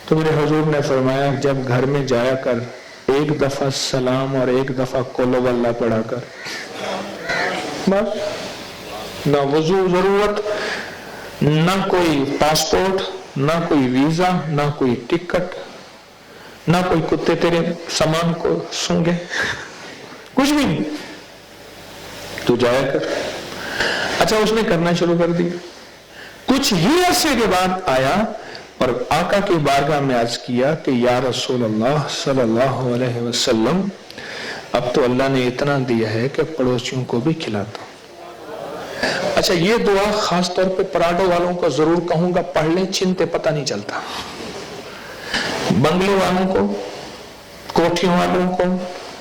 तो मेरे हुजूर ने फरमाया जब घर में जाया कर, एक दफा सलाम और एक दफा कुल वल्लाह पढ़ा कर। बस, ना वजू जरूरत, ना कोई पासपोर्ट, ना कोई वीजा, ना कोई टिकट, ना कोई कुत्ते तेरे सामान को सूंघे, कुछ भी नहीं, तू जाया कर। अच्छा, उसने करना शुरू कर दिया। कुछ ही अरसे के बाद आया और आका की बारगाह में अर्ज किया कि या रसूल अल्लाह सल्लल्लाहु अलैहि वसल्लम, अब तो अल्लाह ने इतना दिया है कि पड़ोसियों को भी खिलाता हूं। अच्छा, ये दुआ खास तौर पे पराठों वालों को जरूर कहूंगा, पढ़ लें, चिंते पता नहीं चलता। बंगले वालों को, कोठियों वालों को,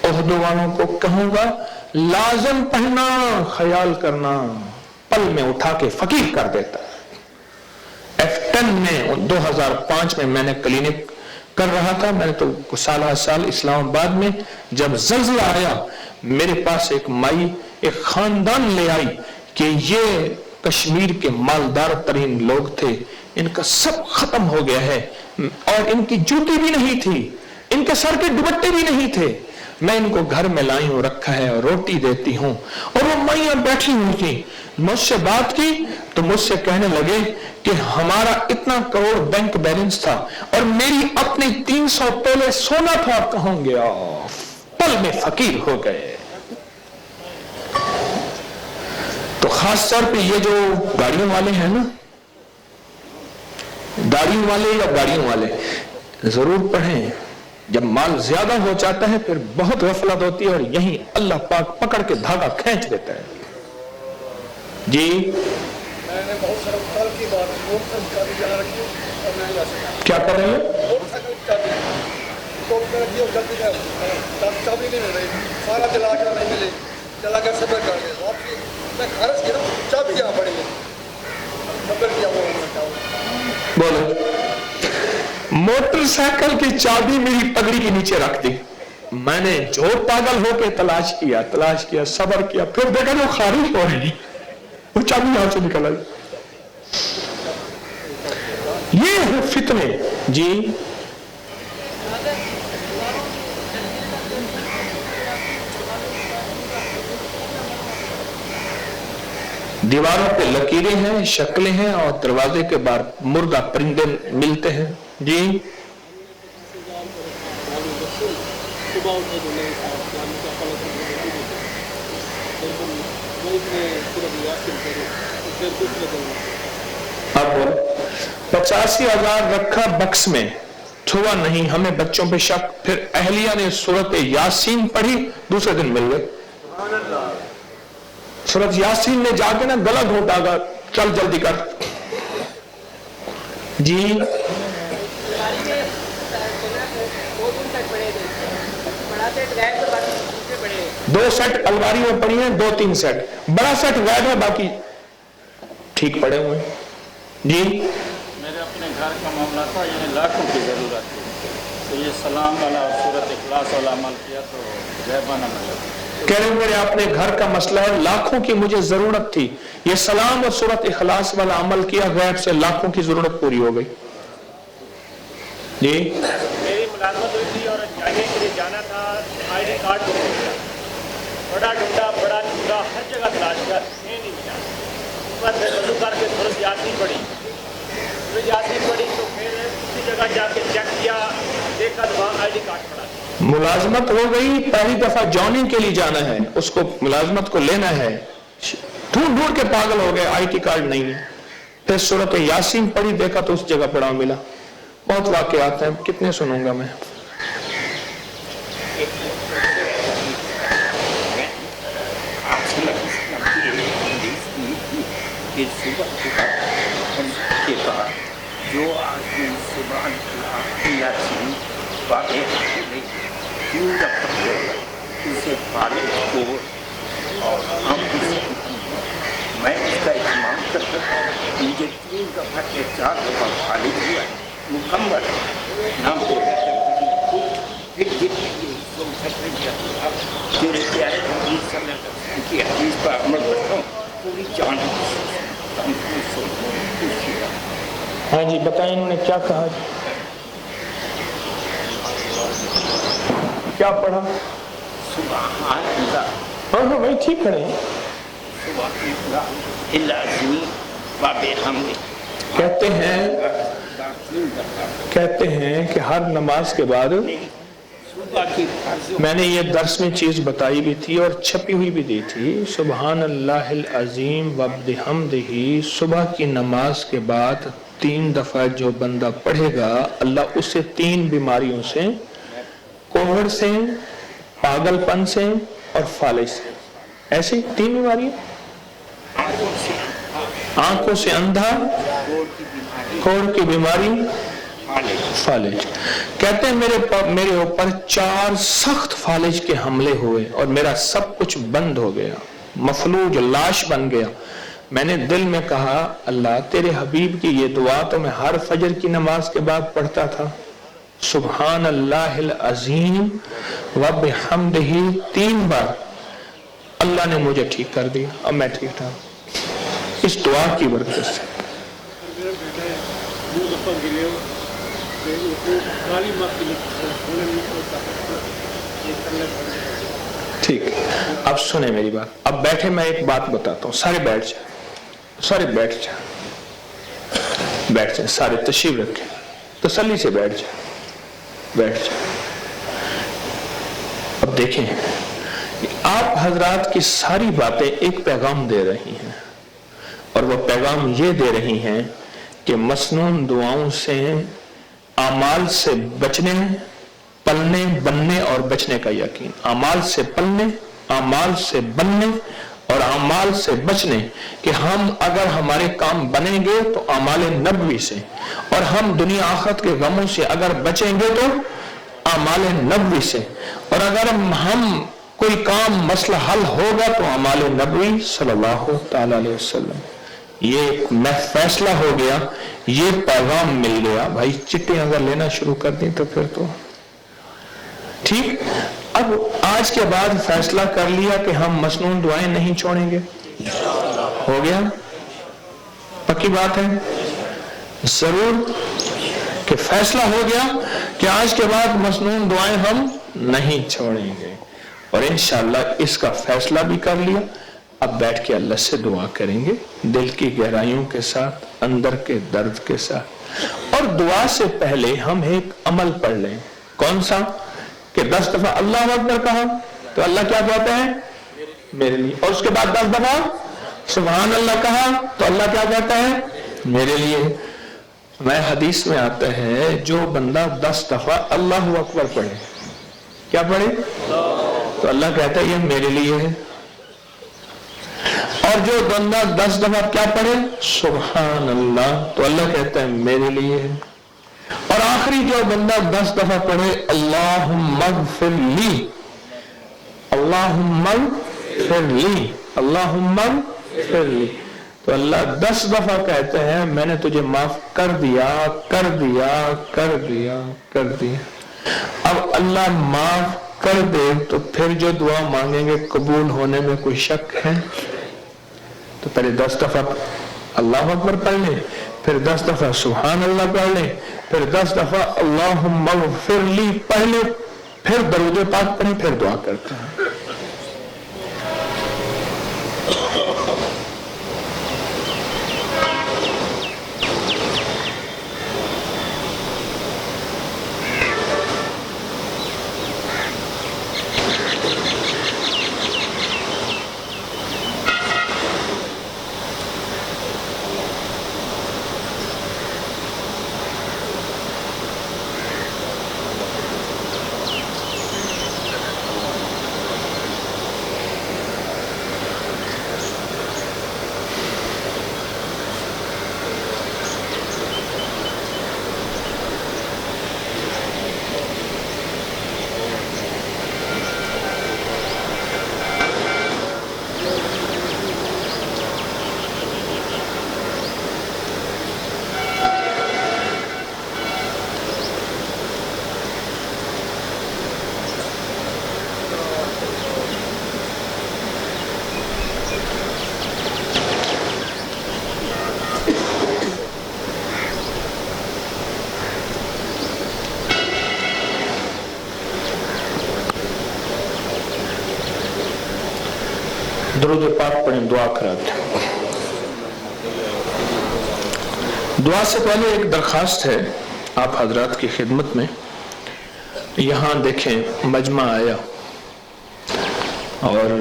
ओहदों वालों को कहूंगा, लाजम पढ़ना, ख्याल करना, पल में उठा के फकीर कर देता। F10 में 2005 में मैंने क्लिनिक कर रहा था, मैंने तो साल इस्लामाबाद में, जब जल्जला आया मेरे पास एक माई, एक खानदान ले आई कि ये कश्मीर के मालदार तरीन लोग थे, इनका सब खत्म हो गया है और इनकी जूती भी नहीं थी, इनके सर के दुपट्टे भी नहीं थे। मैं इनको घर में लाई हूं, रखा है और रोटी देती हूं। और वो माइयां बैठी हुई थी, मुझसे बात की तो मुझसे कहने लगे कि हमारा इतना करोड़ बैंक बैलेंस था और मेरी अपनी 300 तोले सोना था, कहां गया? पल में फकीर हो गए। तो खास तौर पे ये जो गाड़ियों वाले हैं ना, दाढ़ियों वाले या गाड़ियों वाले, जरूर पढ़ें। जब माल ज्यादा हो जाता है फिर बहुत गफलत होती है और यही अल्लाह पाक पकड़ के धागा खींच देता है। जी, मैंने बहुत सारा कल की बात मोटरसाइकिल चाबी जला रखी है और मैं जा सकता क्या कर रहे हैं? मोटरसाइकिल चाबी तो रखी और जल्दी चाबी नहीं मिल रही, सारा जला कर नहीं मिली, जला कर सबर कर गया वापसी। मैं घर से गिरा, चाबी यहाँ पड़ी है, सबर किया वो बोलो। मोटरसाइकिल की चाबी मेरी पगड़ी के नीचे रख दी। मैंने जो पागल होके तलाश किया, सबर किया, फिर देखा जो खारिज हो रही, वो चाबी यहां से निकल आई। ये है फितने। जी, दीवारों पे लकीरें हैं, शक्लें हैं और दरवाजे के बाहर मुर्दा परिंदे मिलते हैं। जी, अब 85,000 रखा बक्स में, छुआ नहीं, हमें बच्चों पे शक। फिर अहलिया ने सूरत यासीन पढ़ी, दूसरे दिन मिल गए। सूरत यासीन ने जाके ना गला घोटा, चल जल्दी कर। जी, दो सेट अलमारी में पड़ी है, 2-3 सेट, बड़ा सेट गायब है, बाकी ठीक पड़े हुए हैं। जी, मेरे अपने घर का मामला था, यानी लाखों की जरूरत थी, तो ये सलाम वाला और सूरत इखलास वाला अमल किया तो गैबाना मिला। कह रहे मेरे अपने घर का मसला है, लाखों की मुझे जरूरत थी, ये सलाम और सूरत इखलास वाला अमल किया, गैब से लाखों की जरूरत पूरी हो गई। जी, मेरी मुलाजमत हुई थी और जाने के लिए जाना था, ID कार्ड गुम हो गया, बड़ा ढूंढा, हर जगह तलाश किया, नहीं मिला। बस वजू करके सूरत यासीन पड़ी, सूरत यासीन मुलाजमत हो गई, पहली दफा जॉइनिंग के लिए जाना है, उसको मुलाजमत को लेना है, ढूंढ ढूंढ के पागल हो गए, आईटी कार्ड नहीं है। फिर सूरत यासीन पढ़ी, देखा तो उस जगह पड़ा मिला। बहुत वाकई आते हैं, कितने सुनूंगा मैं। जो आदमी सुबह यासीन उसे पाले को और हम मैं इसका इस्तेमाल करता हूँ। मुझे 3 दफा के 4 दफा खालिद हुआ मुकम्मल नाम तो फिर तेरे प्यारे की हदीस पर अमल करता हूँ, पूरी जान। हाँ जी, बताएं इन्होंने क्या कहा, क्या पढ़ा? हाँ हाँ भाई ठीक खड़े हैं। कहते हैं कि हर नमाज के बाद, मैंने ये दर्स में चीज बताई भी थी और छपी हुई भी दी थी, सुबहान अल्लाहिल अज़ीम व बिहम्दिही, सुबह की नमाज के बाद 3 दफा जो बंदा पढ़ेगा, अल्लाह उसे 3 बीमारियों से, कोहड़ से, पागलपन से और फालिज से, ऐसी 3 बीमारियां, आंखों से अंधा, कोहड़ की बीमारी, फालिज। कहते हैं मेरे ऊपर 4 सख्त फालिज के हमले हुए और मेरा सब कुछ बंद हो गया, मफलूज लाश बन गया। मैंने दिल में कहा, अल्लाह तेरे हबीब की ये दुआ तो मैं हर फजर की नमाज के बाद पढ़ता था, सुबहान अल्लाहिल अज़ीम व बिहम्दिही 3 बार, अल्लाह ने मुझे ठीक कर दिया, अब मैं ठीक था इस दुआ की बरकत से। ठीक, अब सुने मेरी बात, अब बैठे, मैं एक बात बताता हूँ, सारे बैठ जाए, सारे बैठ जाए, बैठ जाए, सारे तशरीफ रखें, तसल्ली से बैठ जाए, बैठ जाए। अब देखें, आप हजरात की सारी बातें एक पैगाम दे रही हैं, और वो पैगाम ये दे रही हैं कि मसनून दुआओं से, आमाल से बचने, पलने, बनने और बचने का यकीन, आमाल से पलने, आमाल से बनने और आमाल से बचने, कि हम अगर हमारे काम बनेंगे तो आमाल नबवी से, और हम दुनिया आखिरत के गमों से अगर बचेंगे तो आमाल नबवी से, और अगर हम कोई काम मसला हल होगा तो आमाल नबवी सल्लल्लाहु ताला अलैहि वसल्लम। ये मैं फैसला हो गया, ये पैगाम मिल गया भाई। चिट्ठी अगर लेना शुरू कर दी तो फिर तो ठीक। अब आज के बाद फैसला कर लिया कि हम मसनून दुआएं नहीं छोड़ेंगे, हो गया, पक्की बात है जरूर कि फैसला हो गया कि आज के बाद मसनून दुआएं हम नहीं छोड़ेंगे, और इंशाअल्लाह इसका फैसला भी कर लिया। अब बैठ के अल्लाह से दुआ करेंगे, दिल की गहराइयों के साथ, अंदर के दर्द के साथ। और दुआ से पहले हम एक अमल पढ़ लें, कौन सा, कि 10 दफा अल्लाह अकबर कहा तो अल्लाह क्या कहता है, मेरे लिए, और उसके बाद 10 दफा सुभान अल्लाह कहा तो अल्लाह क्या कहता है, मेरे लिए। मैं हदीस में आता है, जो बंदा 10 दफा अल्लाह अकबर पढ़े, क्या पढ़े, तो अल्लाह कहता है ये मेरे लिए है। और जो बंदा 10 दफा क्या पढ़े, सुभान अल्लाह, तो अल्लाह कहता है मेरे लिए है। और आखिरी जो बंदा 10 दफा पढ़े अल्लाहुम्मा ग़फ़िरली, अल्लाहुम्मा ग़फ़िरली, अल्लाहुम्मा ग़फ़िरली, तो अल्लाह 10 दफा कहते हैं मैंने तुझे माफ कर दिया, कर दिया, कर दिया, कर दिया। अब अल्लाह माफ कर दे तो फिर जो दुआ मांगेंगे कबूल होने में कोई शक है? तो पहले 10 दफा अल्लाह अकबर पढ़ ले, फिर 10 दफा सुभान अल्लाह पढ़ ले, फिर 10 दफा अल्लाहुम्मा ग़फ़िरली पढ़ ले, फिर दरूद पाक पढ़े, फिर दुआ करते हैं। درود پاک پڑھیں، دعا کراتے ہیں۔ دعا سے پہلے ایک درخواست ہے آپ حضرات کی خدمت میں۔ یہاں دیکھیں مجمع آیا اور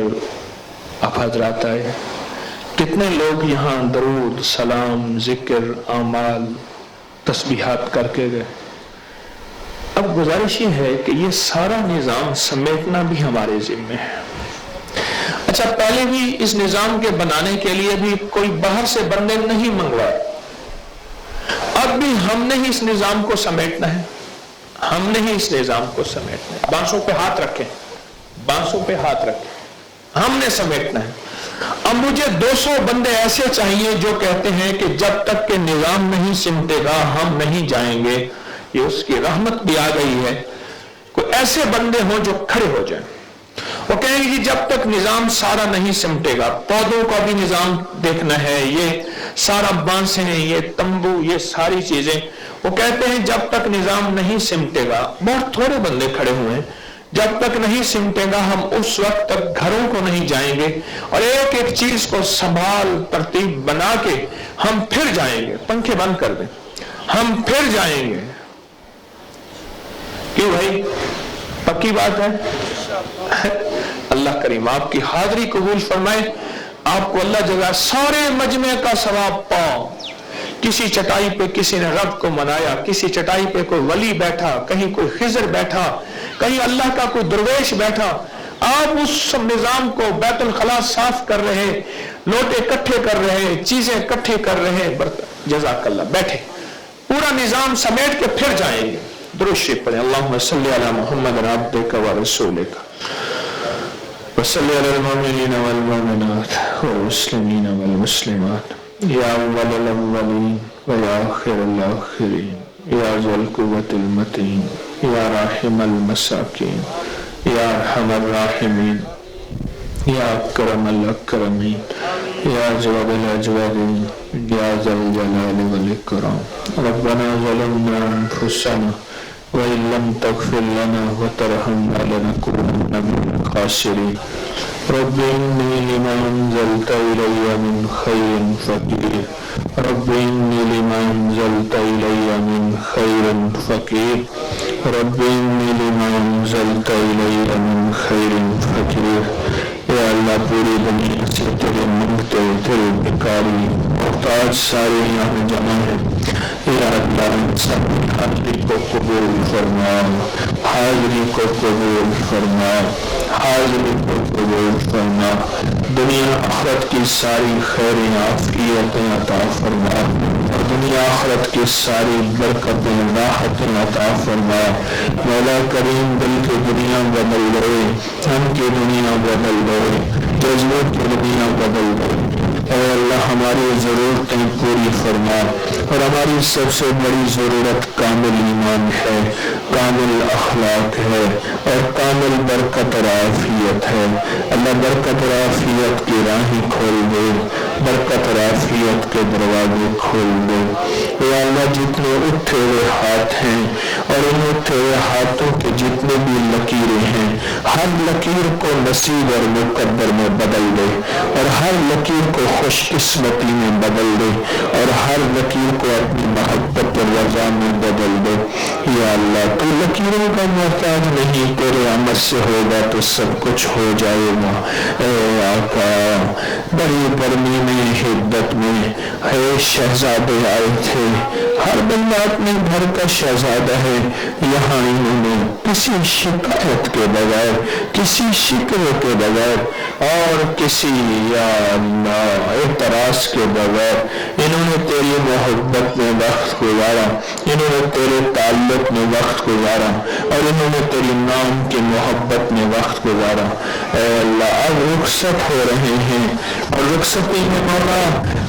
آپ حضرات آئے، کتنے لوگ یہاں درود، سلام، ذکر، اعمال، تسبیحات کر کے گئے۔ اب گزارش یہ ہے کہ یہ سارا نظام سمیٹنا بھی ہمارے ذمہ ہے۔ اچھا، پہلے بھی اس نظام کے بنانے کے لیے بھی کوئی باہر سے بندے نہیں منگوائے، اب بھی ہم نے ہی اس نظام کو سمیٹنا ہے، ہم نے ہی اس نظام کو سمیٹنا ہے۔ بانسوں پہ ہاتھ رکھیں، بانسوں پہ ہاتھ رکھیں، ہم نے سمیٹنا ہے۔ اب مجھے 200 بندے ایسے چاہیے جو کہتے ہیں کہ جب تک کہ نظام نہیں سمٹے گا ہم نہیں جائیں گے۔ یہ اس کی رحمت بھی آ گئی ہے، کوئی ایسے بندے ہوں جو کھڑے ہو جائیں، وہ کہیں گے جب تک نظام سارا نہیں سمٹے گا، پودوں کا بھی نظام دیکھنا ہے، یہ سارا بانسیں، یہ تمبو، یہ ساری چیزیں، وہ کہتے ہیں جب تک نظام نہیں سمٹے گا۔ بہت تھوڑے بندے کھڑے ہوئے ہیں، جب تک نہیں سمٹے گا ہم اس وقت تک گھروں کو نہیں جائیں گے اور ایک ایک چیز کو سنبھال ترتیب بنا کے ہم پھر جائیں گے۔ پنکھے بند کر دیں، ہم پھر جائیں گے۔ کیوں بھائی، پکی بات ہے؟ اللہ کریم آپ کی حاضری قبول فرمائے، آپ کو اللہ جزا سارے مجمع کا ثواب پاؤ۔ کسی چٹائی پہ کسی نے رب کو منایا، کسی چٹائی پہ کوئی ولی بیٹھا، کہیں کوئی خضر بیٹھا، کہیں اللہ کا کوئی درویش بیٹھا، آپ اس نظام کو بیت الخلاء صاف کر رہے، لوٹے اکٹھے کر رہے، چیزیں اکٹھے کر رہے، جزاک اللہ، بیٹھے، پورا نظام سمیٹ کے پھر جائیں گے۔ درود شریف پڑھیں، اللہم صلی علی محمد عبدک و رسولک وصلی علی المؤمنین والمؤمنات والمسلمین والمسلمات یا اول الاولین و یا آخر الاخرین یا ذو القوة المتین یا راحم المساکین یا ارحم الراحمین یا اکرم الاکرمین یا اجود الاجودین یا ذا الجلال والاکرام۔ ربنا ظلمنا انفسنا وَإِن لَّمْ تَغْفِرْ لَنَا وَتَرْحَمْنَا لَنَكُونَنَّ مِنَ الْخَاسِرِينَ رَبِّ إِنِّي لِمَا أَنزَلْتَ إِلَيَّ مِنْ خَيْرٍ فَقِيرٌ رَبِّ إِنِّي لِمَا أَنزَلْتَ إِلَيَّ مِنْ خَيْرٍ فَقِيرٌ رَبِّ إِنِّي لِمَا أَنزَلْتَ إِلَيَّ مِنْ خَيْرٍ فَقِيرٌ۔ یا اللہ، پوری دنیا سے تیرے منگتے تیرے بھکاری محتاج سارے یہاں جمع ہیں، یا اللہ ان سب حاضری کو قبول فرما، حاضری کو قبول فرما، حاضری کو قبول فرما، دنیا آخرت کی ساری خیریں عافیتیں عطا فرما، اور دنیا آخرت کی ساری برکتیں راحتیں عطا فرما۔ مولا کریم، دل کی دنیا بدل دے، ہم کی دنیا بدل دے، جذبوں کی دنیا بدل دے۔ اے اللہ، ہماری ضرورتیں پوری فرما، اور ہماری سب سے بڑی ضرورت کامل ایمان ہے، کامل اخلاق ہے، اور کامل برکت اور عافیت ہے۔ اللہ برکت اور عافیت کی راہیں کھول دے، برکت اور عافیت کے دروازے کھول دے۔ اے اللہ، جتنے اٹھے ہوئے ہاتھ ہیں اور ان اٹھے ہوئے ہاتھوں کے جتنے بھی لکیریں ہیں، ہر لکیر کو نصیب اور مقدر میں بدل دے، اور ہر لکیر کو خوش قسمتی میں بدل دے، اور ہر لکیر کو اپنی محبت اور رضا میں بدل دے۔ یا اللہ، تو لکیروں کا محتاج نہیں، تیرے عمل سے ہوگا تو سب کچھ ہو جائے گا۔ اے آقا، بڑی گرمی میں، حدت میں ہے شہزادے آئے تھے، ہر بندہ اپنے گھر کا شہزادہ ہے، یہاں انہوں نے کسی شکایت کے بغیر، کسی شکوے کے بغیر اور کسی یا اللہ اعتراض کے بغیر انہوں نے تیری محبت میں وقت گزارا، انہوں نے تیرے تعلق میں وقت گزارا، اور انہوں نے تیری نام کی محبت میں وقت گزارا۔ اے اللہ، اب رخصت ہو رہے ہیں، اور رخصتی میں مولا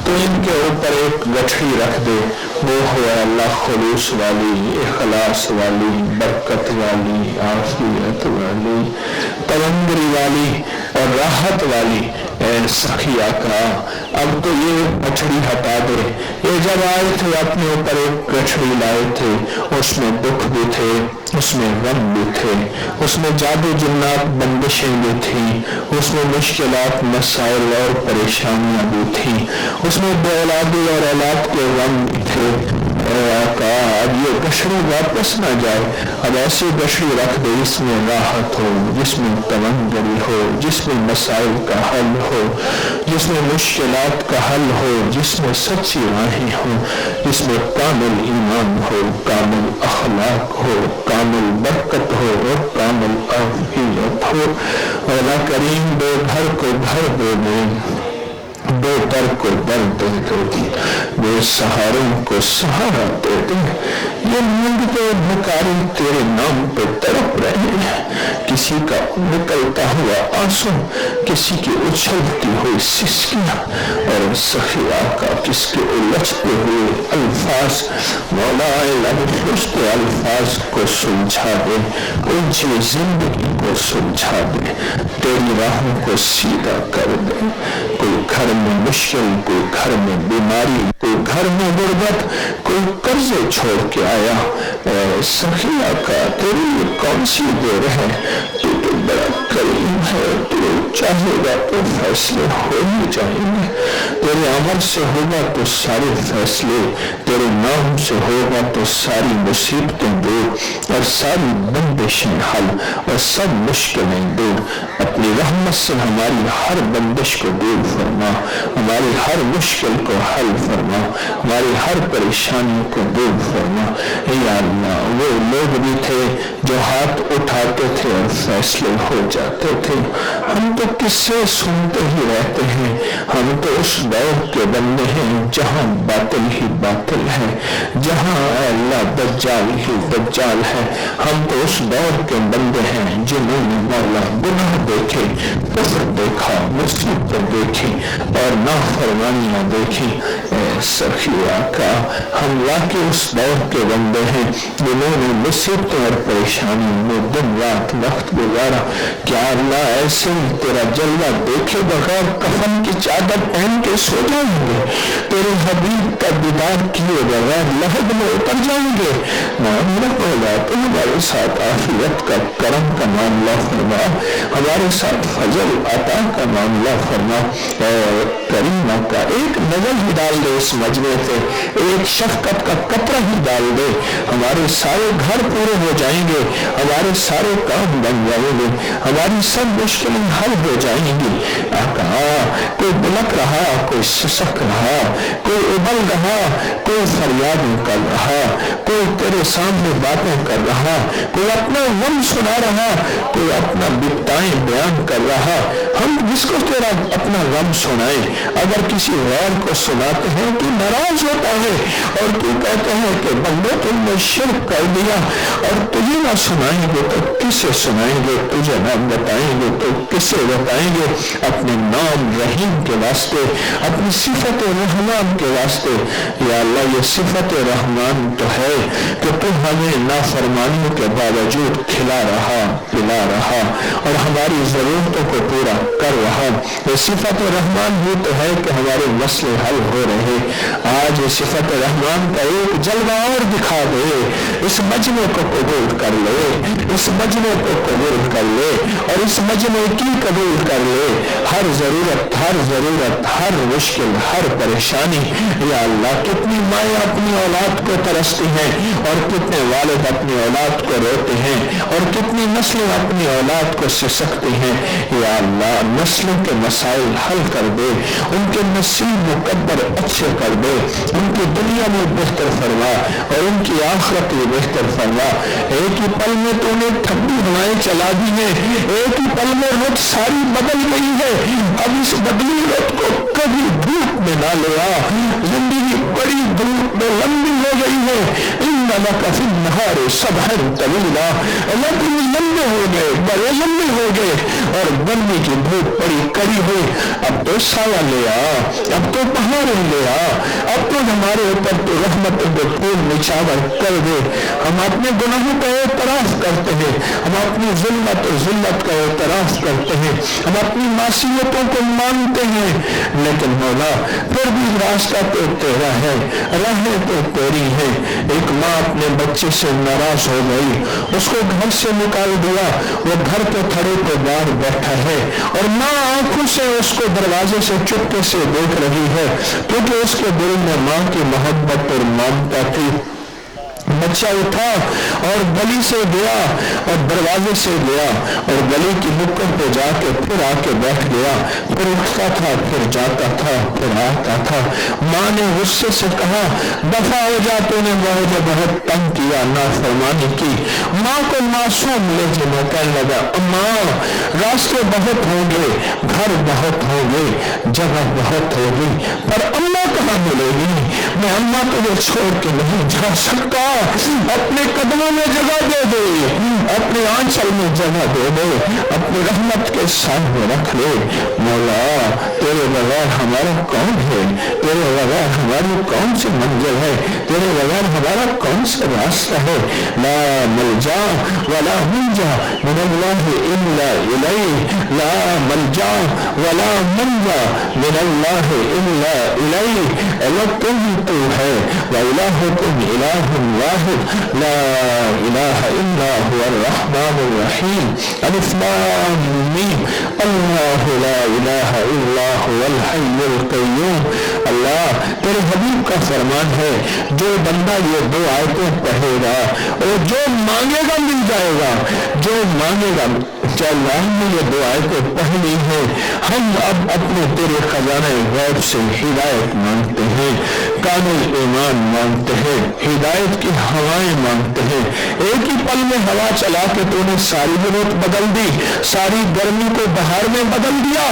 تو ان کے اوپر ایک گٹھڑی رکھ دے، وہ ہو اللہ خلوص والی، اخلاص अल्फास वाली, बरकत वाली, आफियत वाली, तवंगरी वाली और राहत वाली सखिया का, अब तो ये गठड़ी हटा दे। ये जब आए थे अपने ऊपर एक गठड़ी लाए थे, उसमें दुख भी थे, उसमें गम भी थे, उसमें जादू जिन्नात बंदिशें भी थी, उसमें मुश्किलात मसाइल और परेशानियां भी थी, उसमें बेऔलादी और औलाद के गम भी थे। आका अब ये गठड़ी वापस ना जाए, अब ऐसी गठड़ी रख दे जिसमें राहत हो, जिसमें तवंगरी हो, जिसमें मसाइल का हल हो, जिसमें मुश्किलात का हल हो, जिसमें सच्ची राहें हो, जिसमें कामिल ईमान हो, कामिल अखलाक हो, कामिल बरकत हो और कामिल आफियत हो। अल्लाह करीम दो घर को घर दे दे, दो दर को दर दे दे, बेसहारों को सहारा दे दे। ये मांगते भिखारी तेरे नाम पे तड़प रहे हैं, किसी का निकलता हुआ आंसू, किसी की उछलती हुई सिसकियां और सखिया का किसके उलझते हुए अल्फाज। मौला उलझते अल्फाज को सुलझा दे, उलझी जिंदगी को सुलझा दे, तेरी राहों को सीधा कर दे। कोई घर में मुश्किल, कोई घर में बीमारी, कोई घर में गुर्बत, कोई कर्जे छोड़ के आया, सखिया का तेरी कौन सी देर है, तू तो बड़ा करीम है, तू चाहेगा तो फैसले हो ही जाएंगे। तेरे अमल से होगा तो सारे फैसले, तेरे नाम से होगा तो सारी मुसीबतें दूर और सारी बंदिशें हल और सब मुश्किलें दूर। अपनी रहमत से हमारी हर बंदिश को दूर फरमा, हमारी हर मुश्किल को हल फरमा, हमारी हर परेशानी को दूर फरमा। या अल्लाह, वो लोग भी थे जो हाथ उठाते थे और फैसले हो जाते थे। हम तो किस्से सुनते ही रहते हैं, हम तो उस दौर के बंदे हैं जहां बातिल ही बातिल है, जहां अल्लाह दज्जाल ही दज्जाल है। हम तो उस दौर के बंदे हैं जिन्होंने मौला गुनाह देखे, कुफ्र देखा, मुसीबतें देखी और नाफरमानियां देखी। सखिया का हम वाकई उस दौर के बंदे हैं जिन्होंने मुसीबतों और परेशानियों में दिन रात वक्त गुजारा। क्या अल्लाह ऐसे ही तेरा जलवा देखे बगैर कफन की चादर पहन के सो जाएंगे? तेरे हबीब का दीदार किए बगैर लहद में उतर जाएंगे? तो हमारे साथ आफियत का करम का मामला फरमा, हमारे साथ फजल अता का मामला फरमा। करीमा का एक नजर ही डाल दे इस मजमे पे, एक शफकत का कतरा ही डाल दे, हमारे सारे घर पूरे हो जाएंगे, हमारे सारे काम बन जाएंगे, हमारी सब मुश्किलें हल हो जाएंगी। आका, कोई बुलक रहा, कोई सिसक रहा, कोई उबल रहा, कोई फरियादें कर रहा, कोई तेरे सामने बातें कर रहा, कोई अपना गम सुना रहा, कोई अपना बिताएं बयान कर रहा। हम जिसको तेरा अपना गम सुनाए, अगर किसी गैर को सुनाते हैं तो नाराज होता है और तू कहते हैं कि बंदे तुमने शिर्क कर दिया, और तुझे ना सुनाएंगे तो किसे सुनाएंगे, तुझे ना बताएंगे तो किसे बताएंगे। अपने नाम रहीम के वास्ते, अपनी सिफत रहमान के वास्ते, या अल्लाह ये सिफत रहमान तो है कि तू हमें नाफरमानियों के बावजूद खिला रहा, पिला रहा और हमारी जरूरतों को पूरा कर रहा। ये सिफत रहमान ही तो है कि हमारे मसले हल हो रहे। आज सिफत रहमान का एक जलवा और दिखा दे, इस मजमे को कबूल कर ले, इस मजमे को कबूल कर ले और इस मजमे की कबूल कर ले। हर जरूरत, हर मुश्किल, हर परेशानी, या अल्लाह कितनी माएँ अपनी औलाद को तरसती हैं और कितने वालिद अपनी औलाद को रोते हैं और कितनी नस्लें अपनी औलाद को सिसकती हैं। या अल्लाह नस्लों के मसाइल हल कर दे, उनके नसीब मुकद्दर अच्छे कर दे, उनकी दुनिया में बेहतर फरमा और उनकी आखिरत में बेहतर फरमा। एक ही पल में तूने ठंडी हवाएं चला दी है, एक ही पल में रुत सारी बदल गई है। अब इस बदली रुत को कभी धूप में ना ले आ, जिंदगी बड़ी धूप में लंबी हो गई है। इन लक फी नहार सबहन तवीला, अल्लाह तुम लंबे हो गए, बड़े लंबे हो गए और गर्मी की धूप बड़ी कड़ी हुई, अब तो साया ले आ, अब तो पहाड़ ले आ, अब तो हमारे ऊपर तो रहमत को फूल निछावर कर दे। हम अपने गुनाहों का एतराफ करते हैं, हम अपनी जुल्मत और जिल्लत का एतराफ करते हैं, हम अपनी मासीयतों को मानते हैं, लेकिन मौला फिर भी रास्ता तो तेरा है, राहें तो तेरी है। एक माँ अपने बच्चे से नाराज हो गई, उसको घर से निकाल दिया, वो घर के थड़े पे बाहर बैठा है और माँ आंखों से उसको दरवाजे से चुपके से देख रही है, क्योंकि उसके दिल में माँ की मोहब्बत और ममता थी। बच्चा उठा और गली से गया और दरवाजे से गया और गली की नुक्कड़ पे जाके फिर आके बैठ गया, फिर उठता था, फिर जाता था, फिर आता था। माँ ने गुस्से से कहा, दफा हो जा, तूने मुझे बहुत तंग किया, नाफरमानी की। माँ को मासूम लेके मैं कहने लगा, माँ रास्ते बहुत होंगे, घर बहुत होंगे, जगह बहुत होगी, पर अम्मा कहाँ मिलेगी? मैं अम्मा तुझे छोड़ के नहीं जा सकता, अपने कदमों में जगह दे दे, अपने आंचल में जगह दे दे, अपनी रहमत के सामने रख ले। मौला तेरे बगैर हमारा कौन है, तेरे बगैर हमारी कौन सी मंजिल है, तेरे बगैर हमारा कौन सा रास्ता है। ला मलजा वला मुंजा मिनल्लाहि इल्ला इलैहि, ला मलजा वला मुंजा मिनल्लाहि इल्ला इलैहि। अल्लाह तुम ही तू है, व इलाहुकुम इलाहुन वाहिद, ला इलाहा इल्ला हुवल रहमानुर रहीम। अलिफ लाम मीम, अल्लाहु ला इलाहा इल्ला हुवल हय्युल क़य्यूम। अल्लाह तेरे हबीब का फरमान है, जो बंदा ये दो आयतें पढ़ेगा और जो मांगेगा मिल जाएगा, जो मांगेगा। अल्लाह ने ये दो आयतें पढ़नी है, हम अब अपने तेरे खजाने गैब से हिदायत मांगते हैं, कामिल ईमान मांगते हैं, हिदायत की हवाएं मांगते हैं। एक ही पल में हवा चला के तूने सारी जरूरत बदल दी, सारी गर्मी को बहार में बदल दिया,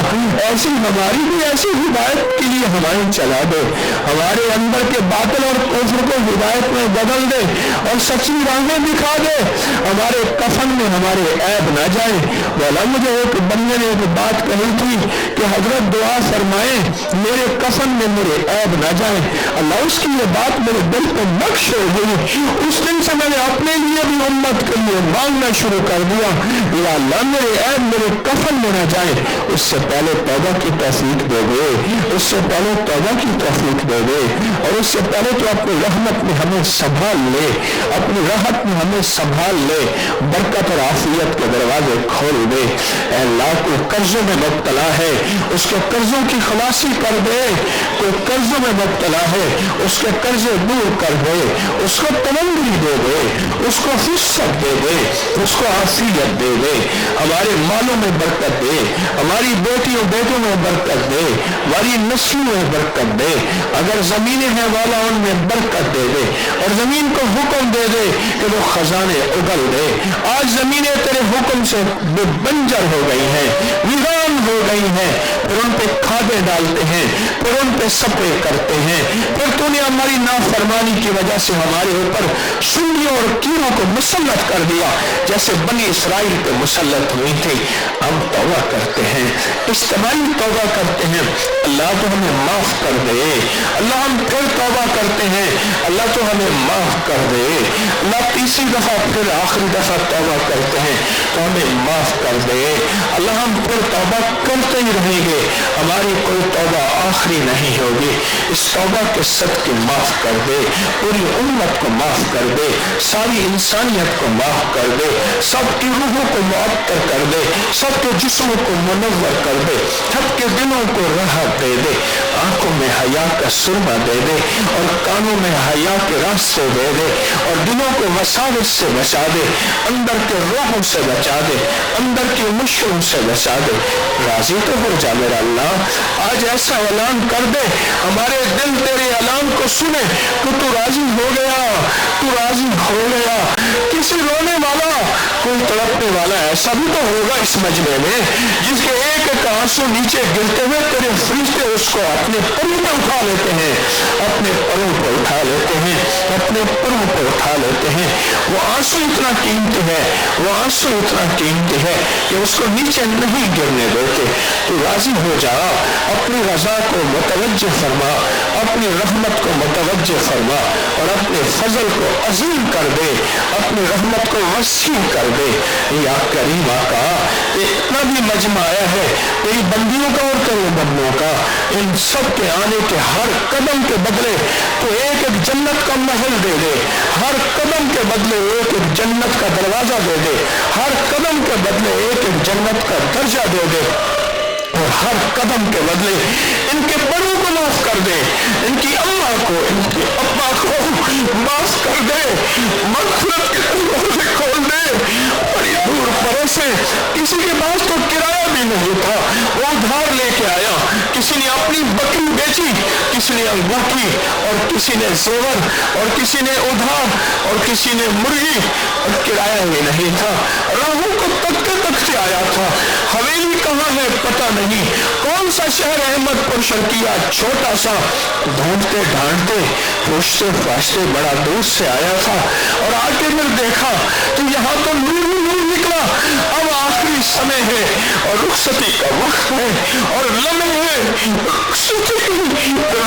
ऐसी हमारी भी ऐसी हिदायत के लिए हवाएं चला दे, हमारे अंदर के बातिल और कुफ्र को हिदायत में बदल दे और सच्ची राहें दिखा दे, हमारे कफन में हमारे ऐब ना जाए। बोला मुझे एक बंदे ने एक बात कही थी कि हजरत दुआ फरमाए मेरे कफन में मेरे ऐब ना जाए। अल्लाह उसकी ये बात मेरे दिल पे नक्श हो गई। उस दिन से मैंने अपने लिए भी उम्मत के लिए मांगना शुरू कर दिया, या अल्लाह मेरे ऐब मेरे कफन में ना जाए। उससे पहले तौबा की तौफीक दे दे, उससे पहले तौबा की तौफीक दे दे, और उससे पहले तो अपनी रहमत में हमें संभाल ले, अपनी राहत में हमें संभाल ले, बरकत और आफियत के दरवाजे खोल दे। अल्लाह को कर्जों में मुब्तला है, उसके कर्जों की खलासी कर दे। कोई कर्जों में मुब्तला है, उसके कर्जे दूर कर दे, उसको तमंगी दे दे, उसको फुर्सत दे दे, उसको आफियत दे दे, हमारे मालों में बरकत दे, हमारी बेटियों बेटों में बरकत दे, हमारी नस्लों में बरकत दे। अगर जमीनें हैं वाला उनमें बरकत दे दे, और जमीन को हुक्म दे दे कि वो खजाने उगल दे। आज जमीनें तेरे हुक्म से बंजर हो गई हैं, वीरान हो गई हैं, फिर उन पे खादें डालते हैं, फिर उन पे सपे करते हैं, फिर तूने हमारी नाफरमानी की वजह से हमारे ऊपर सुंडियों और कीड़ों को मुसल्लत कर दिया, जैसे बनी इसराइल पे मुसल्लत हुई थी। हम तौबा करते हैं, इज्तिमाई तौबा करते हैं, अल्लाह तो हमें माफ कर दे। अल्लाह हम फिर तौबा करते हैं, अल्लाह तो हमें माफ कर दे। अल्लाह तीसरी दफा फिर आखिरी दफा तौबा करते हैं तो हमें माफ कर दे। अल्लाह हम फिर तौबा करते ही रहेंगे, हमारी कोई तौबा आखिरी नहीं होगी। इस तौबा के सदके माफ कर दे, पूरी उम्मत को माफ कर दे, सारी इंसानियत को माफ कर दे, सबकी रूहों को मुअत्तर कर दे, सबके जिस्मों को मुनव्वर कर दे, सबके दिलों को राहत दे दे, आंखों में हया का सुरमा दे दे और कानों में हया के रास्ते दे दे, और दिलों को वसावस से बचा दे, अंदर के रोहों से बचा दे, अंदर की मुश्किलों से बचा दे। राजी तो हो जा मेरा अल्लाह, आज ऐसा ऐलान कर दे हमारे दिल तेरे ऐलान को सुने कि तू राजी हो गया, तू राजी हो गया। किसी रोने वाला, कोई तड़पने वाला ऐसा भी तो होगा इस मजमे में जिसके एक एक आंसू नीचे गिरते हुए तेरे फरिश्ते उसको अपने परों पर उठा लेते हैं, अपने परों पर उठा लेते हैं, अपने पुरों पर उठा लेते हैं। वो आंसू इतना कीमती है, वो आंसू इतना कीमती है कि उसको नीचे नहीं गिरने देते। तो राजी हो जा, अपनी रजा को मुतवज्जे फरमा, अपनी रहमत को मुतवज्जे फरमा और अपने फजल को अजीम कर दे, अपनी रहमत को वसी कर दे। या करीम आका, इतना भी मजमा आया है तेरी बंदियों का और तेरे बंदों का, इन सब के आने के हर कदम के बदले तो एक एक जन्नत का महल दे दे, हर कदम के बदले एक एक जन्नत का दरवाजा दे दे, हर कदम के बदले एक एक जन्नत का दर्जा दे दे, और हर कदम के बदले इनके बड़ों को माफ कर दे, इनकी अम्मा को, इनके अब्बा को माफ कर दे, मग़फ़िरत के दरवाजे खोल दे। बड़ी दूर परोसे किसी के पास तो किराया भी नहीं था, वो उधार लेके आया, किसी ने अपनी बकरी बेची, किसी ने अंगूठी और किसी ने जेवर और किसी ने उधार और किसी ने मुर्गी, और किराया भी नहीं था, राहों को तकते तकते आया था। हवेली कहाँ है पता नहीं, कौन सा शहर अहमदपुर शर्किया छोटा सा, ढूंढते ढांढते पूछते फाछते बड़ा दूर से आया था, और आके फिर देखा तो यहाँ तो नूर नूर निकला। अब आखिरी समय है और रुखसती का वक्त है और लम्हे हैं,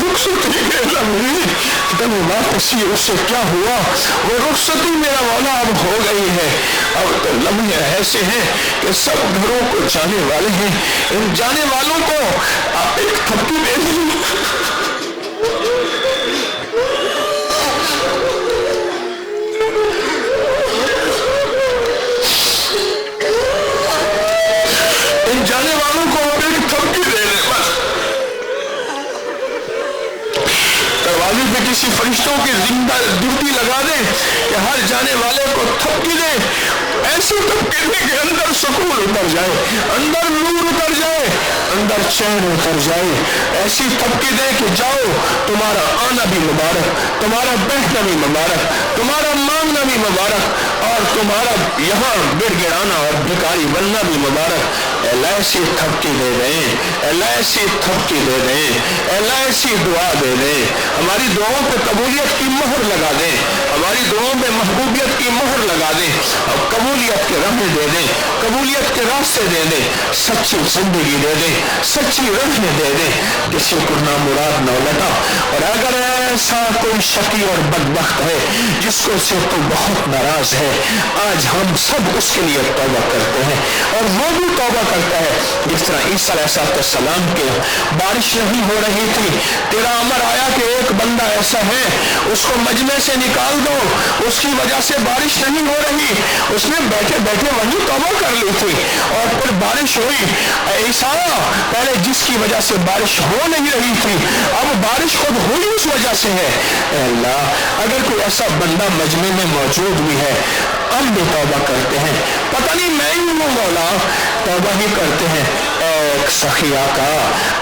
रुखसती के लम्हे दमे वापसी। उससे क्या हुआ, वो रुखसती मेरा मौला अब हो गई है। अब तो लम्हे ऐसे हैं कि सब घरों को जाने वाले हैं, इन जाने वालों को आप एक थप्पी दे दीजिए। जाने वालों को आप एक थपकी दे दे, बस दरवाजे पे किसी फरिश्तों की जिंदा ड्यूटी लगा दे कि हर जाने वाले को थपकी दे, ऐसी थपकी दे कि अंदर सुकून उतर जाए, अंदर नूर उतर जाए, अंदर चैन उतर जाए। ऐसी थपकी दे कि जाओ, तुम्हारा आना भी मुबारक, तुम्हारा बैठना भी मुबारक, तुम्हारा मांगना भी मुबारक, और तुम्हारा यहाँ गिड़गिड़ाना और भिखारी बनना भी मुबारक। ऐसी थपकी दे दें, ऐसी थपकी दे दें, ऐसी दुआ दे दें, हमारी दुआओं पे कबूलियत की मोहर लगा दें, हमारी दुआओं पे महबूबियत की मोहर लगा दें, और कबूलियत के राहें दे दें, कबूलियत के रास्ते दे दें, सच्ची जिंदगी दे दें, सच्ची राहें दे दें, किसी को ना मुराद न लटा। और अगर ऐसा कोई शकी और बदबख्त है जिसको से तो बहुत नाराज है, आज हम सब उसके लिए तौबा करते हैं, और वो भी तौबा करता है। जिस तरह ईसा अलैहिस्सलाम के बारिश नहीं हो रही थी, तेरा अमर आया कि एक बंदा ऐसा है उसको मजमे से निकाल दो, उसकी वजह से बारिश नहीं हो रही, उसने बैठे बैठे वही तौबा कर ली थी और फिर बारिश हुई। ईसा पहले जिसकी वजह से बारिश हो नहीं रही थी, अब बारिश खुद हुई उस वजह से है। अल्लाह, अगर कोई ऐसा बंदा मजमे में मौजूद भी है, हम भी तौबा करते हैं, पता नहीं मैं ही हूँ मौला, तौबा ही करते हैं। एक सखिया का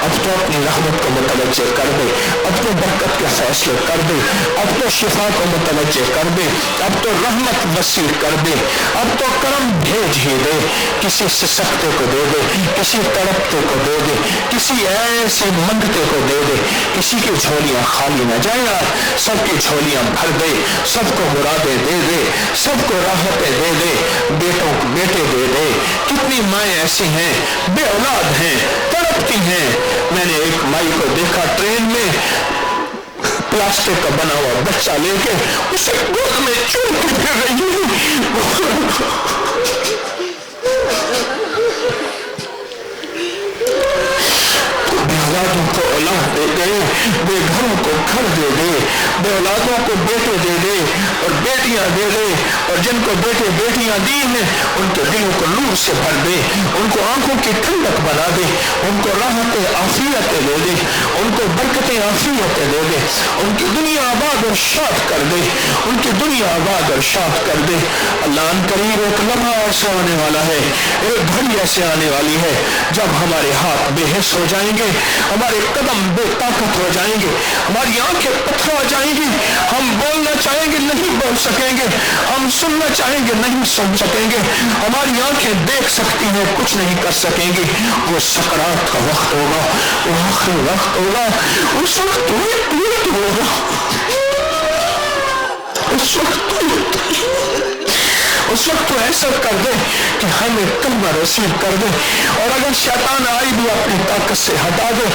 अब तो अपनी रहमत को मुतवज्जे कर दे, अब तो बरकत के फैसले कर दे, अब तो शिफा को मुतवज्जे कर दे, अब तो रहमत वसील कर दे, अब तो करम भेज ही दे, किसी सिसकते को दे दे, किसी तड़पते को दे दे, किसी ऐसे मंगते को दे दे, किसी की झोलियां खाली न जाए, सबकी झोलियां भर दे, सबको मुरादे दे दे, सबको राहतें दे दे, बेटों को बेटे दे दे। कितनी माएँ ऐसी हैं बे औलाद हैं, तड़पती हैं। मैंने एक माई को देखा ट्रेन में प्लास्टिक का बना हुआ बच्चा लेके उसे गोद में चूमती फिर रही है। बेऔलादों को औलाद दे दे, बेघरों को घर दे दे, बेऔलादों को बेटे दे दे और बेटियां दे दे, और जिनको बेटे बेटियां दी हैं उनके दिलों को नूर से भर दे, उनको आंखों की ठंडक बना दे, उनको राहतें आफियतें दे दे, उनको बरकतें आफियतें दे दे, उनकी दुनिया आबाद और शाद कर दे, उनकी दुनिया आबाद और शाद कर दे। अल्लाह करीब एक लम्हा ऐसा आने वाला है, एक घड़ी ऐसे आने वाली है जब हमारे हाथ बेहिस हो जाएंगे, हमारे कदम बेताकत हो जाएंगे, हमारी आंखें पत्थर हो जाएंगी, हम बोलना चाहेंगे नहीं बोल सकेंगे, हम सुनना चाहेंगे नहीं सुन सकेंगे, हमारी आंखें देख सकती हैं कुछ नहीं कर सकेंगी। वो सकरात का वक्त होगा, वो आखिरी वक्त होगा, उस वक्त तुम्हें होगा। उस वक्त तो ऐसा कर दे कि हमें कलमा रसीद कर दे, और अगर शैतान आई भी अपनी ताकत से हटा दे,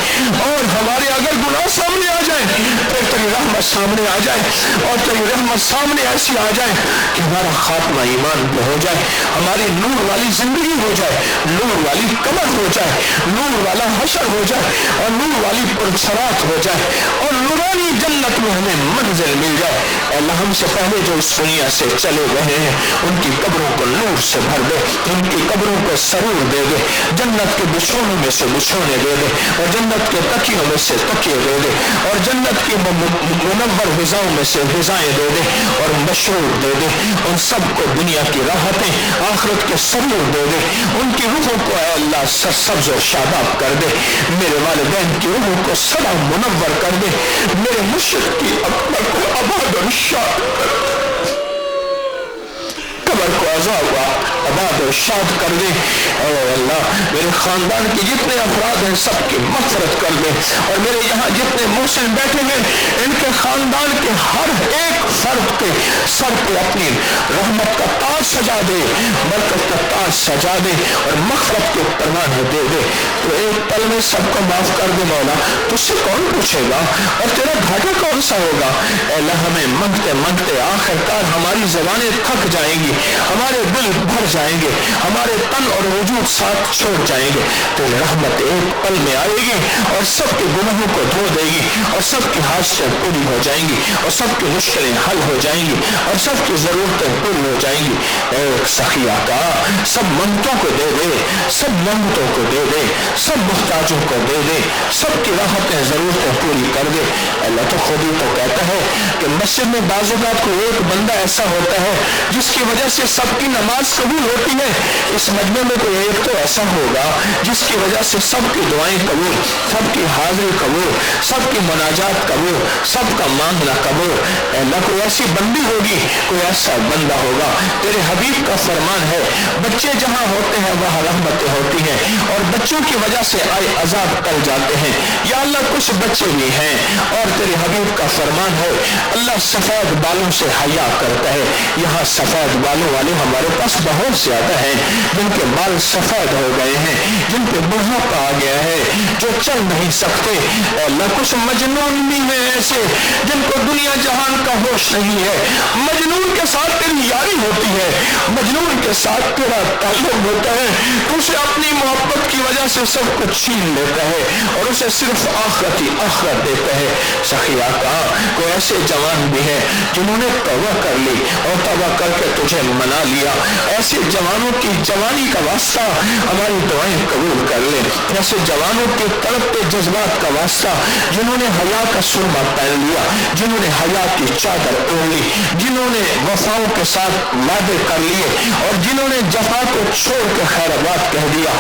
और हमारे अगर गुनाह सामने आ जाए, फिर तेरी रहमत सामने आ जाए, और तेरी रहमत सामने ऐसी आ जाए कि हमारा खात्मा ईमान पे हो जाए, हमारी नूर वाली जिंदगी हो जाए, नूर वाली कमर हो जाए, नूर वाला हशर हो जाए, और नूर वाली पुरसरात हो जाए, और नूरानी जन्नत में हमें मंजिल मिल जाए। अल्लाह हमसे पहले जो इस दुनिया से चले गए हैं उनकी कब्रों को नूर से भर दे, उनकी कब्रों को सरूर दे दे, जन्नत के बिछोनों में से बिछोने दे दे, और जन्नत के तकियों में से तकिए दे दे, और जन्नत की मुनव्वर ग़िज़ाओं में से ग़िज़ाएं दे दे, और मशरूब दे दे। उन सबको दुनिया की राहतें, आखिरत के सरूर दे दे, उनकी रूहों को अल्लाह सरसब्ज़ और शादाब कर दे, मेरे वालिदैन की रूहों को सदा मुनव्वर कर दे, मेरे मुश्रिक की अकबर को आबाद और शाद कर दे, कब्र को आबाद और शाद कर दे। और अल्लाह मेरे खानदान के जितने अफराद हैं सबकी मग़फ़िरत कर दे, और मेरे यहाँ जितने मोहसिन बैठे हैं इनके खानदान के हर एक फर्द के सर पे अपनी रहमत का ताज सजा दे, बरकत का ताज सजा दे, और मग़फ़िरत के परवाने दे दे। तो एक पल में सबको माफ कर दे मौला, तुझसे कौन पूछेगा और तेरा घाटा कौन सा होगा। अल्लाह हमें मांगते मांगते आखिरकार हमारी ज़बानें थक जाएंगी, हमारे दिल भर जाएंगे, हमारे तन और वजूद साथ छोड़ जाएंगे। तेरी रहमत एक पल में आएगी और सबके गुनाहों को धो देगी, और सबकी हाजतें पूरी हो जाएंगी, और सबकी मुश्किलें हल हो जाएंगी, और सबकी ज़रूरतें पूरी हो जाएंगी। एक सखी आका सब मंगतों को दे दे, सब मंगतों को दे दे, सब मुहताजों को दे दे, सबकी राहतें ज़रूरतें पूरी कर दे। अल्लाह तो खुद ही तो कहता है कि मस्जिद में बाज़-ओ-क़ात को एक बंदा ऐसा होता है जिसकी वजह से सबकी नमाज कबूल होती है। इस मजमे में कोई एक तो ऐसा होगा जिसकी वजह से सबकी दुआएं कबूल, सबकी हाजिरी कबूल, सबकी मुनाजात कबूल, सबका मांगना कबूल। अल्लाह कोई ऐसी बंदी होगी, कोई ऐसा बंदा होगा। तेरे हबीब का फरमान है बच्चे जहाँ होते हैं वहाँ रहमतें होती हैं, और बच्चों की वजह से आए अजाब टल जाते हैं। या अल्लाह कुछ बच्चे भी हैं, और तेरे हबीब का फरमान है अल्लाह सफेद बालों से हया करता है। यहाँ सफेद बालों वाले हमारे पास बहुत ज्यादा हैं, जिनके बाल सफेद हो गए हैं, जिन पे बुढ़ापा आ गया है, जो चल नहीं सकते। अल्लाह कुछ मजनून भी हैं ऐसे जिनको दुनिया जहान का होश नहीं है। मजनून के साथ तेरी यारी होती है, मजनून के साथ तेरा ताल्लुक होता है, तो उसे अपनी मोहब्बत की वजह से सब कुछ छीन लेता है, और उसे सिर्फ आखिरत ही आखिरत देता है। सखिया का कोई ऐसे जवान भी है जिन्होंने तौबा कर ली और तौबा करके तुझे मना लिया। ऐसे जवानों की जवानी का वास्ता हमारी दुआएं कबूल कर ले। ऐसे जवानों के तड़पते जज्बात का वास्ता जिन्होंने हया का सुरमा पहन लिया, जिन्होंने हया की चादर ओढ़ ली, जिन्होंने वफाओं के साथ वादे कर लिए, और जिन्होंने जफा को छोड़ के खैराबाद कह दिया।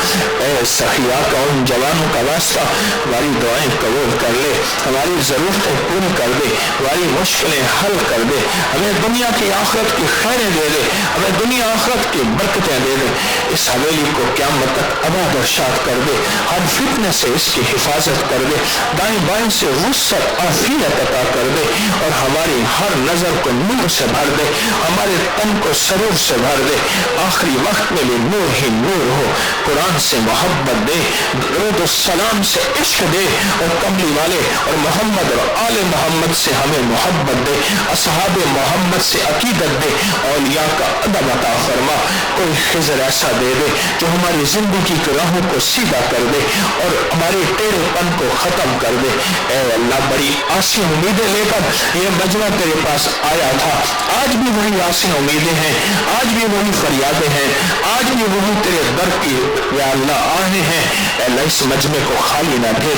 ऐ सखिया का उन जवानों का वास्ता हमारी दुआएं कबूल कर ले, हमारी ज़रूरतें पूरी कर दे, हमारी मुश्किलें हल कर दे, हमें दुनिया की आखिरत की खैरें दे दे, हमें दुनिया आखिरत की बरकतें दे दे। इस हवेली को क़यामत तक आबाद और शाद कर दे, हर फितने से इसकी हिफाजत कर दे, दाएं बाएं से वुसअत आफियत अता कर दे, और हमारी हर नज़र को नूर से भर दे, हमारे तन को सरूर से भर दे। आखिरी वक्त में भी नूर ही नूर हो, कुरान से मोहब्बत दे, दरूद सलाम से इश्क दे, और कमली वाले और मोहम्मद और आले मोहम्मद से हमें मोहब्बत दे, असहाबे मोहम्मद से अकीदत दे, औलिया का अदब अता फरमा। कोई खिज़र ऐसा दे दे जो हमारी जिंदगी की राहों को सीधा कर दे और हमारे टेढ़ेपन को खत्म कर दे। ए अल्लाह बड़ी आसी उम्मीदें लेकर ये मजमा तेरे पास आया था, आज भी वही आसी उम्मीदें हैं, आज भी वही फरियादें हैं, आज भी वही तेरे दर की या अल्लाह आहें हैं। अल्लाह इस मजमे को खाली ना दे,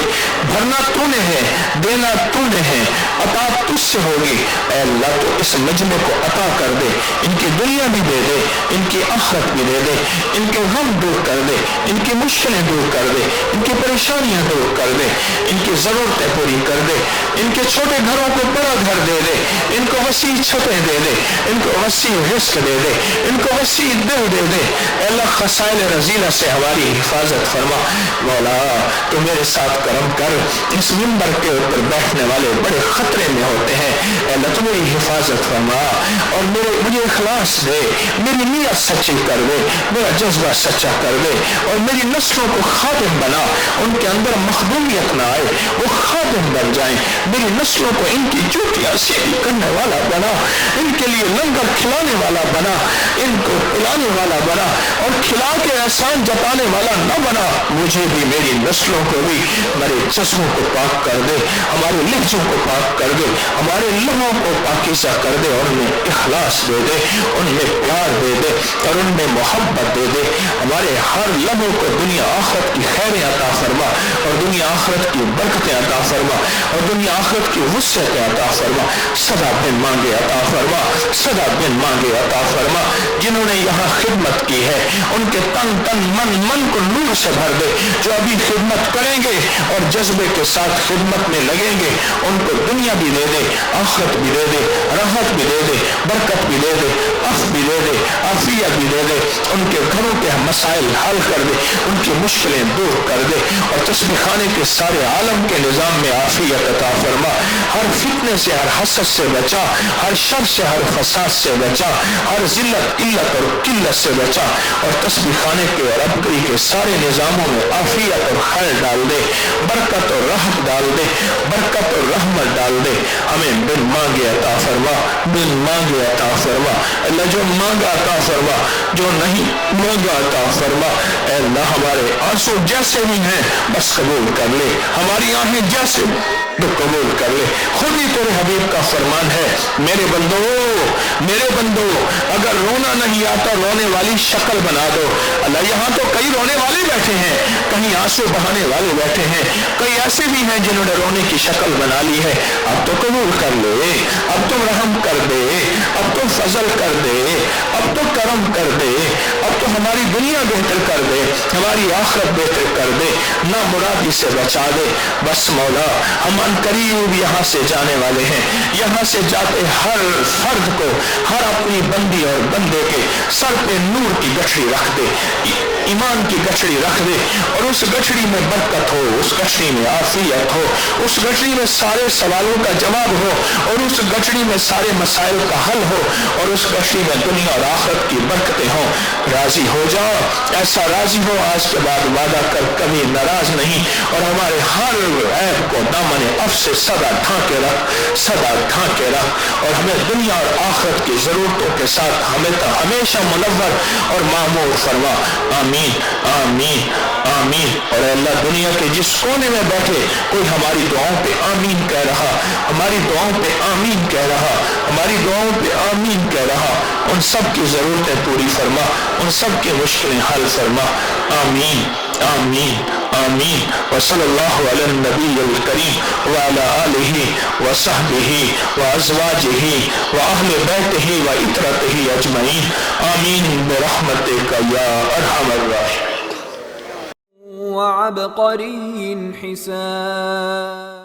भरना तूने है, देना तूने है, अता तुझसे होगी। अल्लाह तो इस मजमे को अता कर दे, इनकी दुनिया भी दे दे, इनकी आखिरत भी दे दे, इनके गम दूर कर दे, इनकी मुश्किलें दूर कर दे, इनकी परेशानियां दूर कर दे, इनकी ज़रूरतें पूरी कर दे, इनके छोटे घरों को बड़ा घर दे दे, इनको वसी وسیع چھتیں دے دے، ان کو وسیع رزق دے دے، ان کو وسیع دل دے دے۔ اے اللہ خسائل رذیلہ سے ہماری حفاظت فرما۔ مولا تو میرے ساتھ کرم کر، اس منبر کے اوپر بیٹھنے والے بڑے خطرے میں ہوتے ہیں، اے اللہ تو میری حفاظت فرما اور مجھے اخلاص دے، میری نیت سچی کر دے، میرا جذبہ سچا کر دے اور میری نسلوں کو خادم بنا، ان کے اندر مخدومیت نہ آئے، وہ خادم بن جائیں، میری نسلوں کو ان کی چوٹیاں سیدھی کرنے والا بنا، ان کے لیے لنگر کھلانے والا بنا، ان کو پلانے والا بنا اور کھلا کے احسان جتانے والا نہ بنا۔ مجھے بھی میری نسلوں کو بھی ہمارے جسموں کو پاک کر دے، ہمارے لہجوں کو پاک کر دے، ہمارے لبوں کو پاکیزہ کر دے اور ان میں اخلاص دے دے، ان میں پیار دے دے اور ان میں محبت دے دے۔ ہمارے ہر لبوں کو دنیا آخرت کی خیریں عطا فرما اور دنیا آخرت کی برکتیں عطا فرما اور دنیا آخرت کی وسعتیں عطا فرما۔ سدا بن مانگے عطا فرما، سدا بن مانگے عطا فرما۔ جنہوں نے یہاں خدمت کی ہے ان کے تن تن من کو نور سے بھر دے، جو ابھی خدمت کریں گے اور جذبے کے ساتھ خدمت میں لگیں گے ان کو دنیا بھی دے دے، آخرت بھی دے دے، راحت بھی دے دے، برکت بھی دے دے، عفو بھی دے دے، عافیت بھی دے دے، ان کے گھروں کے مسائل حل کر دے، ان کی مشکلیں دور کر دے اور تسبیح خانے کے سارے عالم کے نظام میں عافیت عطا فرما۔ ہر فتنے سے، ہر حسد سے بچا، ہر شر سے، ہر فساد سے بچا، ہر ذلت قلت اور قلت سے بچا اور تسبیح خانے کے اور ابکری کے سارے نظاموں میں عافیت اور خیر ڈال دے، برکت اور رحمت ڈال دے، برکت اور رحمت ڈال دے۔ ہمیں بن مانگے عطا فرما، بن مانگے عطا فرما۔ اللہ جو مانگا عطا فرما، جو نہیں مانگا عطا فرما۔ اے اللہ ہمارے آنسو جیسے بھی ہیں بس قبول کر لے، ہماری آنکھیں جیسے تو قبول کر لے۔ خود ہی تیرے حبیب کا فرمان ہے، میرے بندو اگر رونا نہیں آتا رونے والی شکل بنا دو۔ اللہ یہاں تو کئی رونے والے بیٹھے ہیں، کہیں آنسو بہانے والے بیٹھے ہیں، کئی ایسے بھی ہیں جنہوں نے رونے کی شکل بنا لی ہے۔ اب تو قبول کر لے، اب تو رحم کر دے، اب تو فضل کر دے، اب تو کرم کر دے، اب تو ہماری دنیا بہتر کر دے، ہماری آخرت بہتر کر دے، نہ مرادی سے بچا دے۔ بس مولا ہم ان قریب یہاں سے جانے والے ہیں، یہاں سے جاتے ہر فرد کو، ہر اپنی بندی اور بندے کے سر پہ نور کی گٹھڑی رکھ دے، ایمان کی گٹھڑی رکھ دے اور اس گٹھڑی میں برکت ہو، اس گٹھڑی میں عافیت ہو، اس گٹھڑی میں سارے سوالوں کا جواب ہو اور اس گٹھڑی میں سارے مسائل کا حل ہو اور اس گٹھڑی میں دنیا اور آخرت کی برکتیں ہوں۔ راضی ہو جاؤ، ایسا راضی ہو آج کے بعد وعدہ کر کبھی ناراض نہیں اور ہمارے ہر عیب کو دامن عفو سے سدا ڈھانکے رکھ، سدا ڈھانکے رکھ اور ہمیں دنیا اور آخرت کی ضرورتوں کے ساتھ ہمیشہ منور اور معمور فرما۔ آمین آمین آمین۔ اور اے اللہ دنیا کے جس کونے میں بیٹھے کوئی ہماری دعاؤں پہ آمین کہہ رہا، ہماری دعاؤں پہ آمین کہہ رہا، ہماری دعاؤں پہ آمین کہہ رہا، ان سب کی ضرورتیں پوری فرما، ان سب کی مشکلیں حل فرما۔ آمین آمین آمین۔ وصلی اللہ علی النبی الکریم وعلی آلہ وصحبہ وازواجہ واہل بیتہ وعترتہ اجمعین۔ آمین برحمتک یا ارحم الراحمین۔ وعبقری حسان